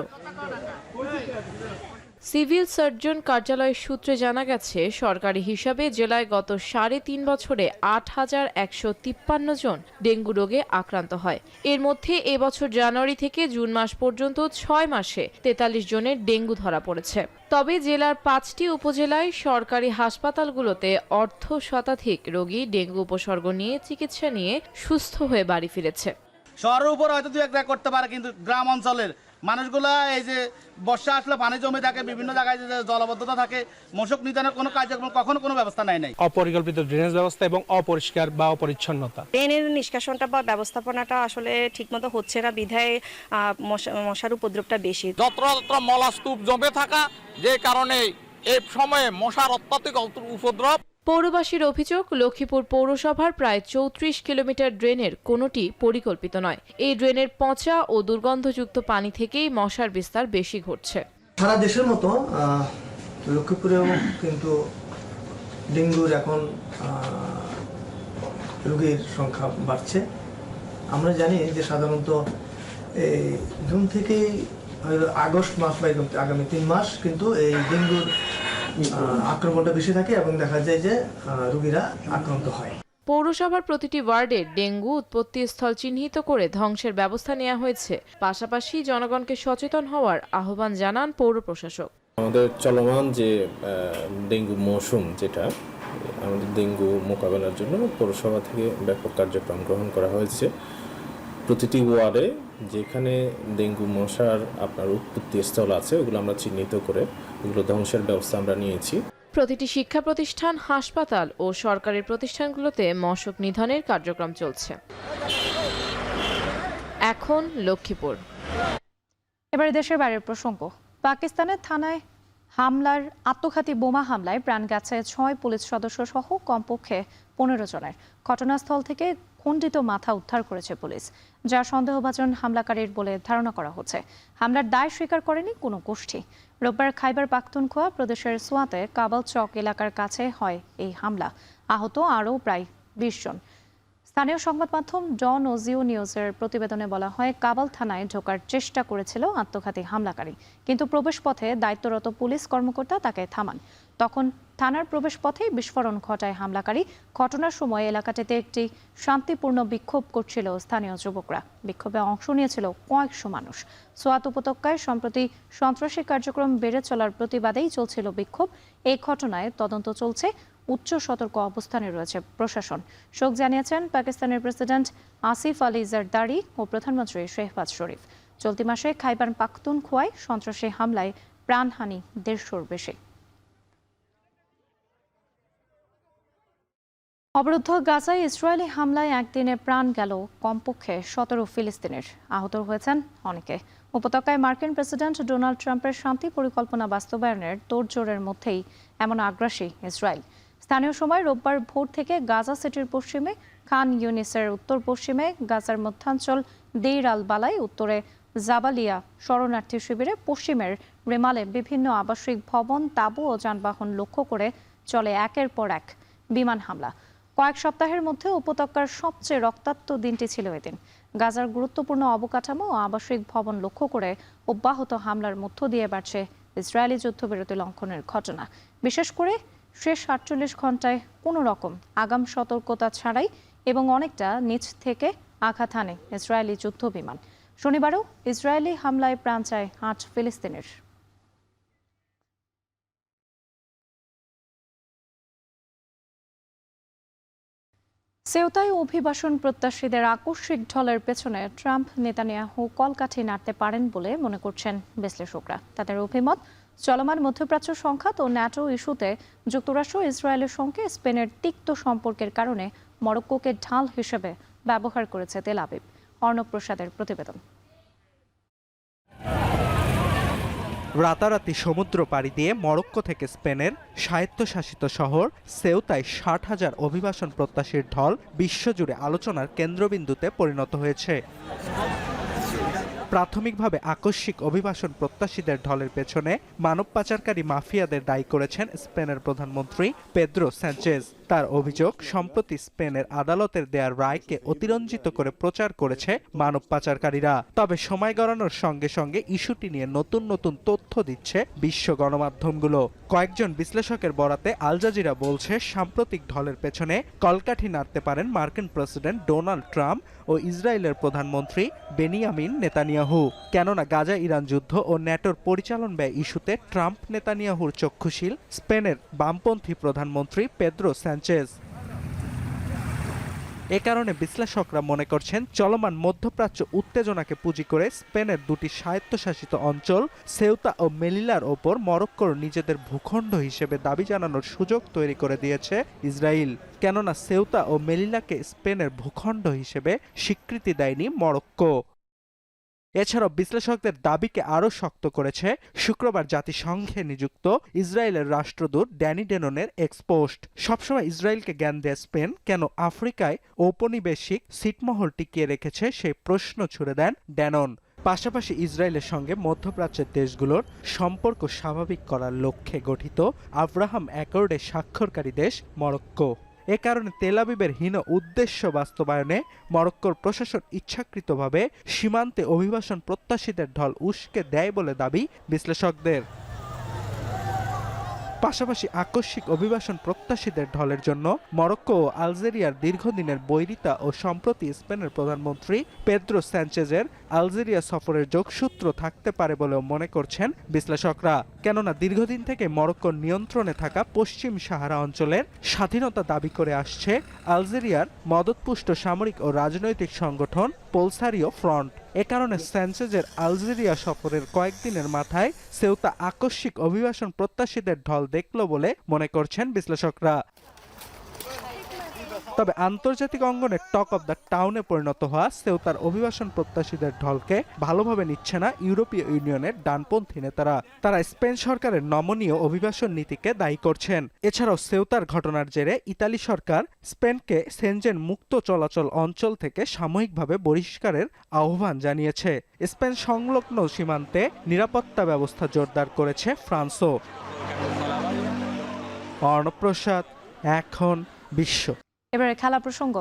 সিভিল সার্জন কার্যালয়ের সূত্রে জানা গেছে, সরকারি হিসাবে জেলায় গত 3.5 বছরে 8,153 জন ডেঙ্গু রোগে আক্রান্ত হয়। এর মধ্যে এবছর জানুয়ারি থেকে জুন মাস পর্যন্ত 6 মাসে 43 জনের ডেঙ্গু ধরা পড়েছে। তবে জেলার 5টি উপজেলায় সরকারি হাসপাতালগুলোতে অর্ধ শতাধিক রোগী ডেঙ্গু উপসর্গ নিয়ে চিকিৎসা নিয়ে সুস্থ হয়ে বাড়ি ফিরেছে। শহরের উপর হয়তো 2-1 করতে পারে, কিন্তু গ্রাম অঞ্চলের মানুষগুলা এই যে বর্ষা আসলে পানি জমে থাকে, বিভিন্ন জায়গায় যে জলাবদ্ধতা থাকে, মশক নিধনের কোনো কার্যক্রম কখনো কোনো ব্যবস্থা নাই। অপরিকল্পিত ড্রেনেজ ব্যবস্থা এবং অপরিষ্কার বা অপরিচ্ছন্নতা, ড্রেনের নিষ্কাশনটা বা ব্যবস্থাপনাটা আসলে ঠিকমতো হচ্ছে না, বিধায় মশার উপদ্রবটা বেশি। যত্র মলাস্তূপ জমে থাকা, যে কারণে এই সময়ে মশার অত্যাধিক উপদ্রব। পৌরবাসীর অভিযোগ, লক্ষ্মীপুর পৌরসভার প্রায় 34 কিলোমিটার ড্রেনের কোনোটি পরিকল্পিত নয়। এই ড্রেনের পচা ও দুর্গন্ধযুক্ত পানি থেকেই মশার বিস্তার বেশি ঘটছে। সারা দেশের মতো লক্ষ্মীপুরেও কিন্তু ডেঙ্গুর এখন রোগীর সংখ্যা বাড়ছে। আমরা জানি যে সাধারণত এই জুন থেকেই আগস্ট মাস বা আগামী 3 মাস কিন্তু এই ডেঙ্গুর আক্রমণটা বেশি থাকে এবং দেখা যায় যে রোগীরা আক্রান্ত হয়। পৌরসভার প্রতিটি ওয়ার্ডে ডেঙ্গু উৎপত্তি স্থল চিহ্নিত করে ধ্বংসের ব্যবস্থা নেওয়া হয়েছে। পাশাপাশি জনগণকে সচেতন হওয়ার আহ্বান জানান পৌর প্রশাসক। আমাদের চলমান যে ডেঙ্গু মৌসুম, যেটা আমাদের ডেঙ্গু মোকাবেলার জন্য পৌরসভা থেকে ব্যাপক কার্যক্রম গ্রহণ করা হয়েছে। প্রতিটি ওয়ার্ডে যেখানে ডেঙ্গু মশার আপনার উৎপত্তি স্থল আছে, ওগুলো আমরা চিহ্নিত করে ওগুলো ধ্বংসের ব্যবস্থা আমরা নিয়েছি। প্রতিটি শিক্ষা প্রতিষ্ঠান, হাসপাতাল ও সরকারি প্রতিষ্ঠানগুলোতে মশক নিধনের কার্যক্রম চলছে। এখন লক্ষ্মীপুর। এবারে দেশের বাইরের প্রসঙ্গ। পাকিস্তানের থানায় হামলার আত্মঘাতী বোমা হামলায় প্রাণ গেছে 6 পুলিশ সদস্য সহ কমপক্ষে 15 জনের। ঘটনাস্থল থেকে খণ্ডিত মাথা উদ্ধার করেছে পুলিশ, যা সন্দেহভাজন হামলাকারীর বলে ধারণা করা হচ্ছে। হামলার দায় স্বীকার করেনি কোনো গোষ্ঠী। রোববার খাইবার পাখতুনখোয়া প্রদেশের সোয়াতে কাবাল চক এলাকার কাছে হয় এই হামলা। আহত আরও প্রায় 20 জন। স্থানীয় সংবাদ মাধ্যম ডন ও জিও নিউজের প্রতিবেদনে বলা হয়, কাবাল থানায় ঢোকার চেষ্টা করেছিল আত্মঘাতী হামলাকারী, কিন্তু প্রবেশপথে দায়িত্বরত পুলিশ কর্মকর্তা তাকে থামান। তখন থানার প্রবেশপথে বিস্ফোরণ ঘটায় হামলাকারী। ঘটনার সময় এলাকাটিতে একটি শান্তিপূর্ণ বিক্ষোভ করছিল স্থানীয় যুবকরা। বিক্ষোভে অংশ নিয়েছিল কয়েকশো মানুষ। সোয়াত উপত্যকায় সম্প্রতি সন্ত্রাসী কার্যক্রম বেড়ে চলার প্রতিবাদেই চলছিল বিক্ষোভ। এই ঘটনায় তদন্ত চলছে। উচ্চ সতর্ক অবস্থানে রয়েছে প্রশাসন। শোক জানিয়েছেন পাকিস্তানের প্রেসিডেন্ট আসিফ আলী জারদারি ও প্রধানমন্ত্রী শেহবাজ শরীফ। চলতি মাসে খাইবার পাখতুনখোয়ায় সন্ত্রাসী হামলায় প্রাণহানি 150-র বেশি। অবরুদ্ধ গাজায় ইসরায়েলি হামলায় একদিনে প্রাণ গেল কমপক্ষে 17 ফিলিস্তিনের। আহত হয়েছেন অনেকে। উপত্যকায় মার্কিন প্রেসিডেন্ট ডোনাল্ড ট্রাম্পের শান্তি পরিকল্পনা বাস্তবায়নের তোড়জোড়ের মধ্যেই এমন আগ্রাসী ইসরায়েল। স্থানীয় সময় রোববার ভোর থেকে গাজা সিটির পশ্চিমে, খান ইউনিসের উত্তর পশ্চিমে, গাজার মধ্যাঞ্চল দেইর আল বালাই, উত্তরে জাবালিয়া শরণার্থী শিবিরে, পশ্চিমের রেমালে বিভিন্ন আবাসিক ভবন, তাঁবু ও যানবাহন লক্ষ্য করে চলে একের পর এক বিমান হামলা। কয়েক সপ্তাহের মধ্যে উপত্যকার সবচেয়ে রক্তাক্ত দিনটি ছিল এদিন। গাজার গুরুত্বপূর্ণ অবকাঠামো ও আবাসিক ভবন লক্ষ্য করে অব্যাহত হামলার মধ্য দিয়ে বাড়ছে ইসরায়েলি যুদ্ধবিরতি লঙ্ঘনের ঘটনা। বিশেষ করে শেষ 48 ঘন্টায় কোনো রকম আগাম সতর্কতা ছাড়াই এবং অনেকটা নিচ থেকে আঘাত হানে ইসরায়েলি যুদ্ধ বিমান। শনিবারও ইসরায়েলি হামলায় প্রাণ যায় 8 ফিলিস্তিনের। সেউতায় অভিবাসন প্রত্যাশীদের আকস্মিক ঢলের পেছনে ট্রাম্প নেতানিয়াহু কলকাঠি নাড়তে পারেন বলে মনে করছেন বিশ্লেষকরা। তাদের অভিমত, চলমান মধ্যপ্রাচ্য সংঘাত ও ন্যাটো ইস্যুতে যুক্তরাষ্ট্র ইসরায়েলের সঙ্গে স্পেনের তিক্ত সম্পর্কের কারণে মরক্কোকে ঢাল হিসেবে ব্যবহার করেছে তেল আবিব। অর্ণব প্রসাদের প্রতিবেদন। রাতারাতি সমুদ্র পাড়ি দিয়ে মরক্কো থেকে স্পেনের স্বায়ত্তশাসিত শহর সেউতায় 60,000 অভিবাসন প্রত্যাশীর ঢল বিশ্বজুড়ে আলোচনার কেন্দ্রবিন্দুতে পরিণত হয়েছে। প্রাথমিকভাবে আকস্মিক অভিবাসন প্রত্যাশীদের ঢলের পেছনে মানব পাচারকারী মাফিয়াদের দায়ী করেছেন স্পেনের প্রধানমন্ত্রী পেদ্রো স্যাnchez। তার অভিযোগ, সম্প্রতি স্পেনের আদালতের দেয়ার রায়কে অতিরঞ্জিত করে প্রচার করেছে মানব পাচারকারীরা। তবে সময় গড়ানোর সঙ্গে সঙ্গে ইস্যুটি নিয়ে নতুন নতুন তথ্য দিচ্ছে বিশ্ব গণমাধ্যমগুলো। কয়েকজন বিশ্লেষকের বরাতে আল জাজিরা বলছে, সাম্প্রতিক ঢলের পেছনে কলকাঠি নাড়তে পারেন মার্কিন প্রেসিডেন্ট ডোনাল্ড ট্রাম্প ও ইসরায়েলের প্রধানমন্ত্রী বেনিয়ামিন নেতানিয়াহু। কেননা গাজা ইরান যুদ্ধ ও ন্যাটোর পরিচালন ব্যয় ইস্যুতে ট্রাম্প নেতানিয়াহুর চক্ষুশীল স্পেনের বামপন্থী প্রধানমন্ত্রী পেদ্রো স্যাnchez। এ কারণে বিশ্লেষকরা মনে করছেন, চলমান মধ্যপ্রাচ্য উত্তেজনাকে পুঁজি করে স্পেনের দুটি স্বায়ত্তশাসিত অঞ্চল সেউতা ও মেলিলার ওপর মরক্কোর নিজেদের ভূখণ্ড হিসেবে দাবি জানানোর সুযোগ তৈরি করে দিয়েছে ইসরায়েল। কেননা সেউতা ও মেলিলাকে স্পেনের ভূখণ্ড হিসেবে স্বীকৃতি দেয়নি মরক্কো। এছাড়াও বিশ্লেষকদের দাবিকে আরও শক্ত করেছে শুক্রবার জাতিসংঘে নিযুক্ত ইসরায়েলের রাষ্ট্রদূত ড্যানি ডেননের এক্সপোস্ট। সবসময় ইসরায়েলকে জ্ঞান দেয় স্পেন কেন আফ্রিকায় ঔপনিবেশিক ছিটমহল টিকিয়ে রেখেছে সেই প্রশ্ন ছুড়ে দেন ড্যানন। পাশাপাশি ইসরায়েলের সঙ্গে মধ্যপ্রাচ্যের দেশগুলোর সম্পর্ক স্বাভাবিক করার লক্ষ্যে গঠিত আব্রাহাম অ্যাকর্ডে স্বাক্ষরকারী দেশ মরক্কো। এ কারণে তেল আবিবের হীন উদ্দেশ্য বাস্তবায়নে মরক্কোর প্রশাসন ইচ্ছাকৃতভাবে সীমান্তে অভিবাসন প্রত্যাশীদের ঢল উস্কে দেয় বলে দাবি বিশ্লেষকদের। পাশাপাশি আকস্মিক অভিবাসন প্রত্যাশীদের ঢলের জন্য মরক্কো ও আলজেরিয়ার দীর্ঘদিনের বৈরিতা ও সম্প্রতি স্পেনের প্রধানমন্ত্রী পেদ্রো স্যাnchez-এর আলজেরিয়া সফরের যোগসূত্র থাকতে পারে বলেও মনে করছেন বিশ্লেষকরা। কেননা দীর্ঘদিন থেকে মরক্কোর নিয়ন্ত্রণে থাকা পশ্চিম সাহারা অঞ্চলের স্বাধীনতা দাবি করে আসছে আলজেরিয়ার মদতপুষ্ট সামরিক ও রাজনৈতিক সংগঠন পোলসারিও ফ্রন্ট। এ কারণে স্যাnchez-এর আলজেরিয়া সফরের কয়েকদিনের মাথায় সেউতা আকস্মিক অভিবাসন প্রত্যাশীদের ঢল দেখল বলে মনে করছেন বিশ্লেষকরা। তবে আন্তর্জাতিক অঙ্গনে টক অব দ্য টাউনে পরিণত হওয়া সেউতার অভিবাসন প্রত্যাশীদের ঢলকে ভালোভাবে নিচ্ছে না ইউরোপীয় ইউনিয়নের ডানপন্থী নেতারা। তারা স্পেন সরকারের নমনীয় অভিবাসন নীতিকে দায়ী করছেন। এছাড়াও সেউতার ঘটনার জেরে ইতালি সরকার স্পেনকে সেনজেন মুক্ত চলাচল অঞ্চল থেকে সাময়িকভাবে বহিষ্কারের আহ্বান জানিয়েছে। স্পেন সংলগ্ন সীমান্তে নিরাপত্তা ব্যবস্থা জোরদার করেছে ফ্রান্সও। অর্ণব প্রসাদ, এখন বিশ্ব। এবারে খেলা প্রসঙ্গ।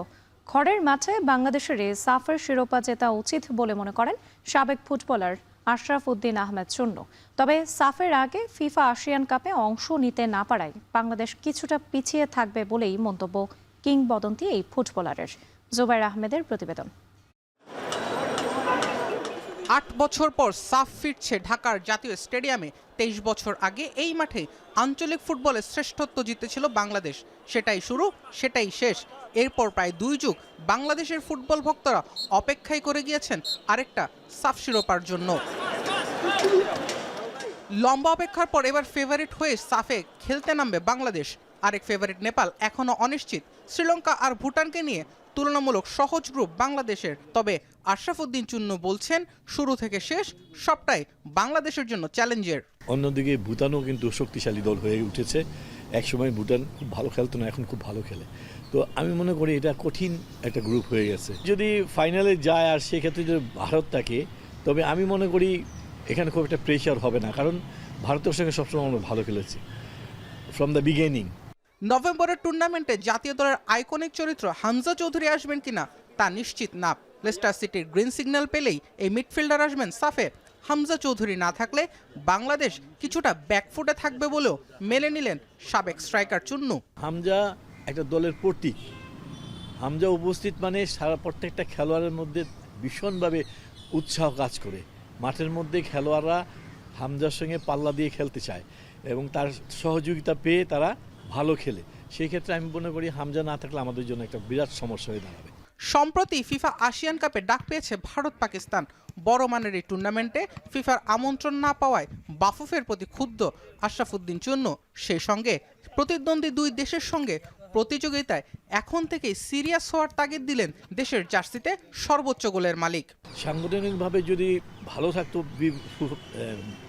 খড়ের মাঠে বাংলাদেশের সাফের শিরোপা জেতা উচিত বলে মনে করেন সাবেক ফুটবলার আশরাফ উদ্দিন আহমেদ চুন্নু। তবে সাফের আগে ফিফা এশিয়ান কাপে অংশ নিতে না পারায় বাংলাদেশ কিছুটা পিছিয়ে থাকবে বলেই মন্তব্য কিংবদন্তি এই ফুটবলারের। জুবাইর আহমেদের প্রতিবেদন। ৮ বছর পর সাফ ফিরছে ঢাকার জাতীয় স্টেডিয়ামে। 23 বছর আগে এই মাঠে আঞ্চলিক ফুটবলের শ্রেষ্ঠত্ব জিতেছিল বাংলাদেশ। সেটাই শুরু, সেটাই শেষ। এরপর প্রায় 2 যুগ বাংলাদেশের ফুটবল ভক্তরা অপেক্ষায় করে গিয়েছেন আরেকটা সাফ শিরোপার জন্য। লম্বা অপেক্ষার পর এবার ফেভারিট হয়ে সাফে খেলতে নামবে বাংলাদেশ। আরেক ফেভারিট নেপাল এখনও অনিশ্চিত। শ্রীলঙ্কা আর ভুটানকে নিয়ে তুলনামূলক সহজ গ্রুপ বাংলাদেশের। তবে আশরাফ উদ্দিন চুন্নু বলছেন, শুরু থেকে শেষ সবটাই বাংলাদেশের জন্য চ্যালেঞ্জের। অন্যদিকে ভুটানও কিন্তু শক্তিশালী দল হয়ে উঠেছে। একসময় ভুটান খুব ভালো খেলতো না, এখন খুব ভালো খেলে। তো আমি মনে করি এটা কঠিন একটা গ্রুপ হয়ে গেছে। যদি ফাইনালে যায় আর সেক্ষেত্রে যদি ভারত থাকে, তবে আমি মনে করি এখানে খুব একটা প্রেশার হবে না, কারণ ভারতের সঙ্গে সবসময় আমরা ভালো খেলেছি ফ্রম দ্য বিগিনিং। নভেম্বরের টুর্নামেন্টে জাতীয় দলের আইকনিক চরিত্র হামজা চৌধুরী আসবেন কিনা তা নিশ্চিত না। লেস্টার সিটির গ্রিন সিগন্যাল পেলেই এই মিডফিল্ডার আসবেন সাফে। হামজা চৌধুরী না থাকলে বাংলাদেশ কিছুটা ব্যাকফুটে থাকবে বলেও মেনে নিলেন সাবেক স্ট্রাইকার চুন্নু। হামজা একটা দলের প্রতীক। হামজা উপস্থিত মানে সারা প্রত্যেকটা খেলোয়াড়ের মধ্যে ভীষণভাবে উৎসাহ কাজ করে। মাঠের মধ্যে খেলোয়াড়রা হামজার সঙ্গে পাল্লা দিয়ে খেলতে চায় এবং তার সহযোগিতা পেয়ে তারা ভালো খেলে। সেই ক্ষেত্রে আমি মনে করি হামজা না থাকলে আমাদের জন্য একটা বিরাট সমস্যা হয়ে দাঁড়াবে। সম্প্রতি ফিফা এশিয়ান কাপে ডাক পেয়েছে ভারত পাকিস্তান। বড় মানের এই টুর্নামেন্টে ফিফার আমন্ত্রণ না পাওয়ায় বাফুফের প্রতি ক্ষুব্ধ আশরাফ উদ্দিন চুন্নু। সেই সঙ্গে প্রতিদ্বন্দ্বী 2 দেশের সঙ্গে প্রতিযোগিতায় এখন থেকেই সিরিয়াস হওয়ার তাগিদ দিলেন দেশের জার্সিতে সর্বোচ্চ গোলের মালিক। সাংগঠনিকভাবে যদি ভালো থাকতো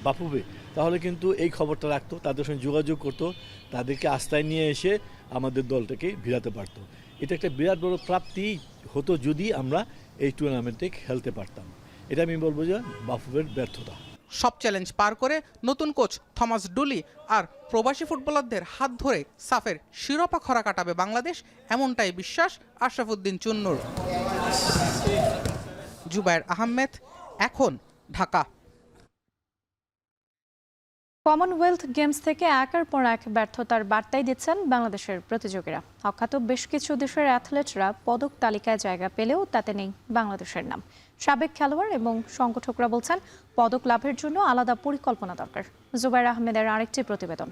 বাফুফে, তাহলে কিন্তু এই খবরটা রাখতো, তাদের সঙ্গে যোগাযোগ করতো, তাদেরকে আস্থায় নিয়ে এসে আমাদের দলটাকে ভিড়াতে পারতো। এটা একটা বিরাট বড় প্রাপ্তি হতো যদি আমরা এই টুর্নামেন্টে খেলতে পারতাম। এটা আমি বলবো যে বাফুফের ব্যর্থতা। সব চ্যালেঞ্জ পার করে নতুন কোচ থমাস ডুলি আর প্রবাসী ফুটবলারদের হাত ধরে সাফের শিরোপা খরা কাটাবে বাংলাদেশ, এমনটাই বিশ্বাস আশরাফুদ্দিন চুন্নুর। জুবায়ের আহমেদ, এখন, ঢাকা। কমনওয়েলথ গেমস থেকে একের পর এক ব্যর্থতার বার্তাই দিচ্ছেন বাংলাদেশের প্রতিযোগীরা। অখ্যাত বেশ কিছু দেশের অ্যাথলেটরা পদক তালিকায় জায়গা পেলেও তাতে নেই বাংলাদেশের নাম। সাবেক খেলোয়াড় এবং সংগঠকরা বলছেন পদক লাভের জন্য আলাদা পরিকল্পনা দরকার। জুবায়ের আহমেদের আরেকটি প্রতিবেদন।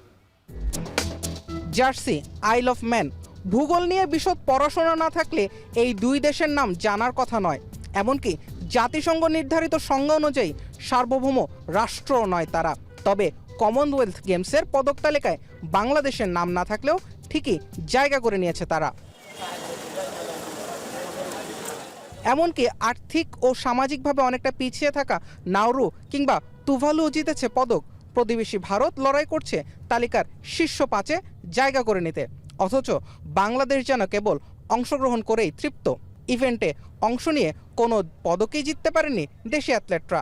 জার্সি, আইল অফ ম্যান, ভূগোল নিয়ে বিশদ পড়াশোনা না থাকলে এই দুই দেশের নাম জানার কথা নয়। এমনকি জাতিসংঘ নির্ধারিত সংজ্ঞা অনুযায়ী সার্বভৌম রাষ্ট্রও নয় তারা। তবে কমনওয়েলথ গেমসের পদক তালিকায় বাংলাদেশের নাম না থাকলেও ঠিকই জায়গা করে নিয়েছে তারা। এমনকি আর্থিক ও সামাজিকভাবে অনেকটা পিছিয়ে থাকা নাউরু কিংবা তুভালুও জিতেছে পদক। প্রতিবেশী ভারত লড়াই করছে তালিকার শীর্ষ 5-এ জায়গা করে নিতে, অথচ বাংলাদেশ যেন কেবল অংশগ্রহণ করেই তৃপ্ত। ইভেন্টে অংশ নিয়ে কোনো পদকই জিততে পারেনি দেশি অ্যাথলেটরা।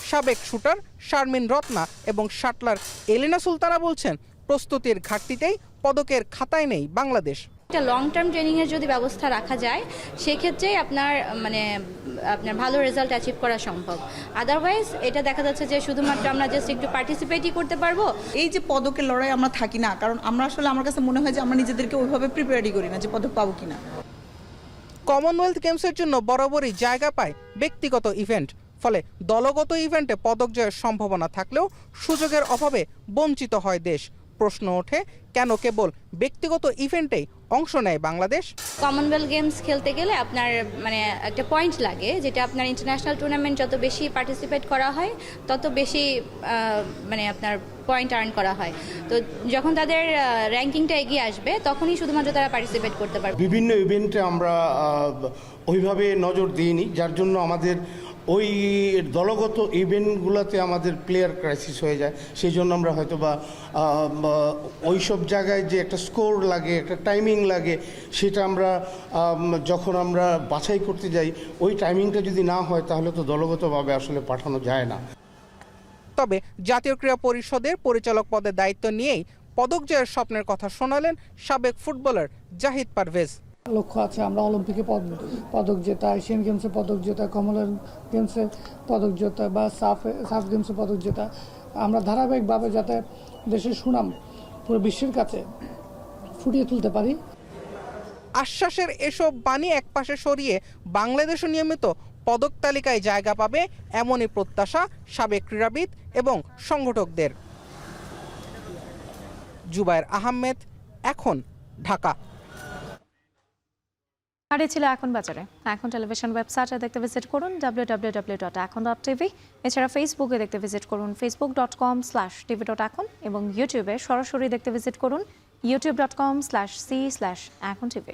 সাবেক শুটার শারমিন রত্না এবং শাটলার এলিনা সুলতানা বলছেন প্রস্তুতির ঘাটতিতেই পদকের খাতায় নেই বাংলাদেশ। একটা লং টার্ম ট্রেনিংয়ের যদি ব্যবস্থা রাখা যায় সেক্ষেত্রেই আপনার ভালো রেজাল্ট অ্যাচিভ করা সম্ভব। আদারওয়াইজ এটা দেখা যাচ্ছে যে শুধুমাত্র আমরা জাস্ট একটু পার্টিসিপেটই করতে পারবো। এই যে পদকের লড়াই আমরা থাকি না, কারণ আমরা আসলে আমার কাছে মনে হয় যে আমরা নিজেদেরকে ওইভাবে প্রিপেয়ারই করি না যে পদক পাবো কিনা। কমনওয়েলথ গেমসের জন্য বরাবরই জায়গা পায় ব্যক্তিগত ইভেন্ট, ফলে দলগত ইভেন্টে পদক জয়ের সম্ভাবনা থাকলেও সুযোগের অভাবে বঞ্চিত হয় দেশ। প্রশ্ন ওঠে কেন কেবল ব্যক্তিগত ইভেন্টেই অংশ নেয় বাংলাদেশ। কমনওয়েলথ গেমস খেলতে গেলে আপনার একটা পয়েন্ট লাগে, যেটা আপনার ইন্টারন্যাশনাল টুর্নামেন্ট যত বেশি পার্টিসিপেট করা হয় তত বেশি আপনার পয়েন্ট আর্ন করা হয়। তো যখন তাদের র্যাঙ্কিংটা এগিয়ে আসবে তখনই শুধুমাত্র তারা পার্টিসিপেট করতে পারবে। বিভিন্ন ইভেন্টে আমরা ওইভাবে নজর দিইনি, যার জন্য আমাদের ওই দলগত ইভেন্টগুলোতে আমাদের প্লেয়ার ক্রাইসিস হয়ে যায়। সেই জন্য আমরা হয়তো বা ওই সব জায়গায় যে একটা স্কোর লাগে, একটা টাইমিং লাগে, সেটা আমরা যখন আমরা বাছাই করতে যাই ওই টাইমিংটা যদি না হয় তাহলে তো দলগতভাবে আসলে পাঠানো যায় না। তবে জাতীয় ক্রীড়া পরিষদের পরিচালক পদের দায়িত্ব নিয়েই পদক জয়ের স্বপ্নের কথা শোনালেন সাবেক ফুটবলার জাহিদ পারভেজ। লক্ষ্য আছে আমরা অলিম্পিকে পদক জেতা, এশিয়ান গেমসে পদক জেতা, কমনওয়েলথ গেমসে পদক জেতা বা সাফ গেমসে পদক জেতা। আমরা ধারাবাহিকভাবে যাতে দেশের সুনাম পুরো বিশ্বের কাছে ফুটিয়ে তুলতে পারি। আশ্বাসের এসব বাণী একপাশে সরিয়ে বাংলাদেশও নিয়মিত পদক তালিকায় জায়গা পাবে এমনই প্রত্যাশা সাবেক ক্রীড়াবিদ এবং সংগঠকদের। জুবায়ের আহমেদ, এখন, ঢাকা। আর এই ছিল এখন বাজারে। এখন টেলিভিশন ওয়েবসাইটে দেখতে ভিজিট করুন www.ekon.tv। এছাড়া ফেসবুকে দেখতে ভিজিট করুন facebook.com/tv.ekon এবং ইউটিউবে সরাসরি দেখতে ভিজিট করুন youtube.com/c/ekontv।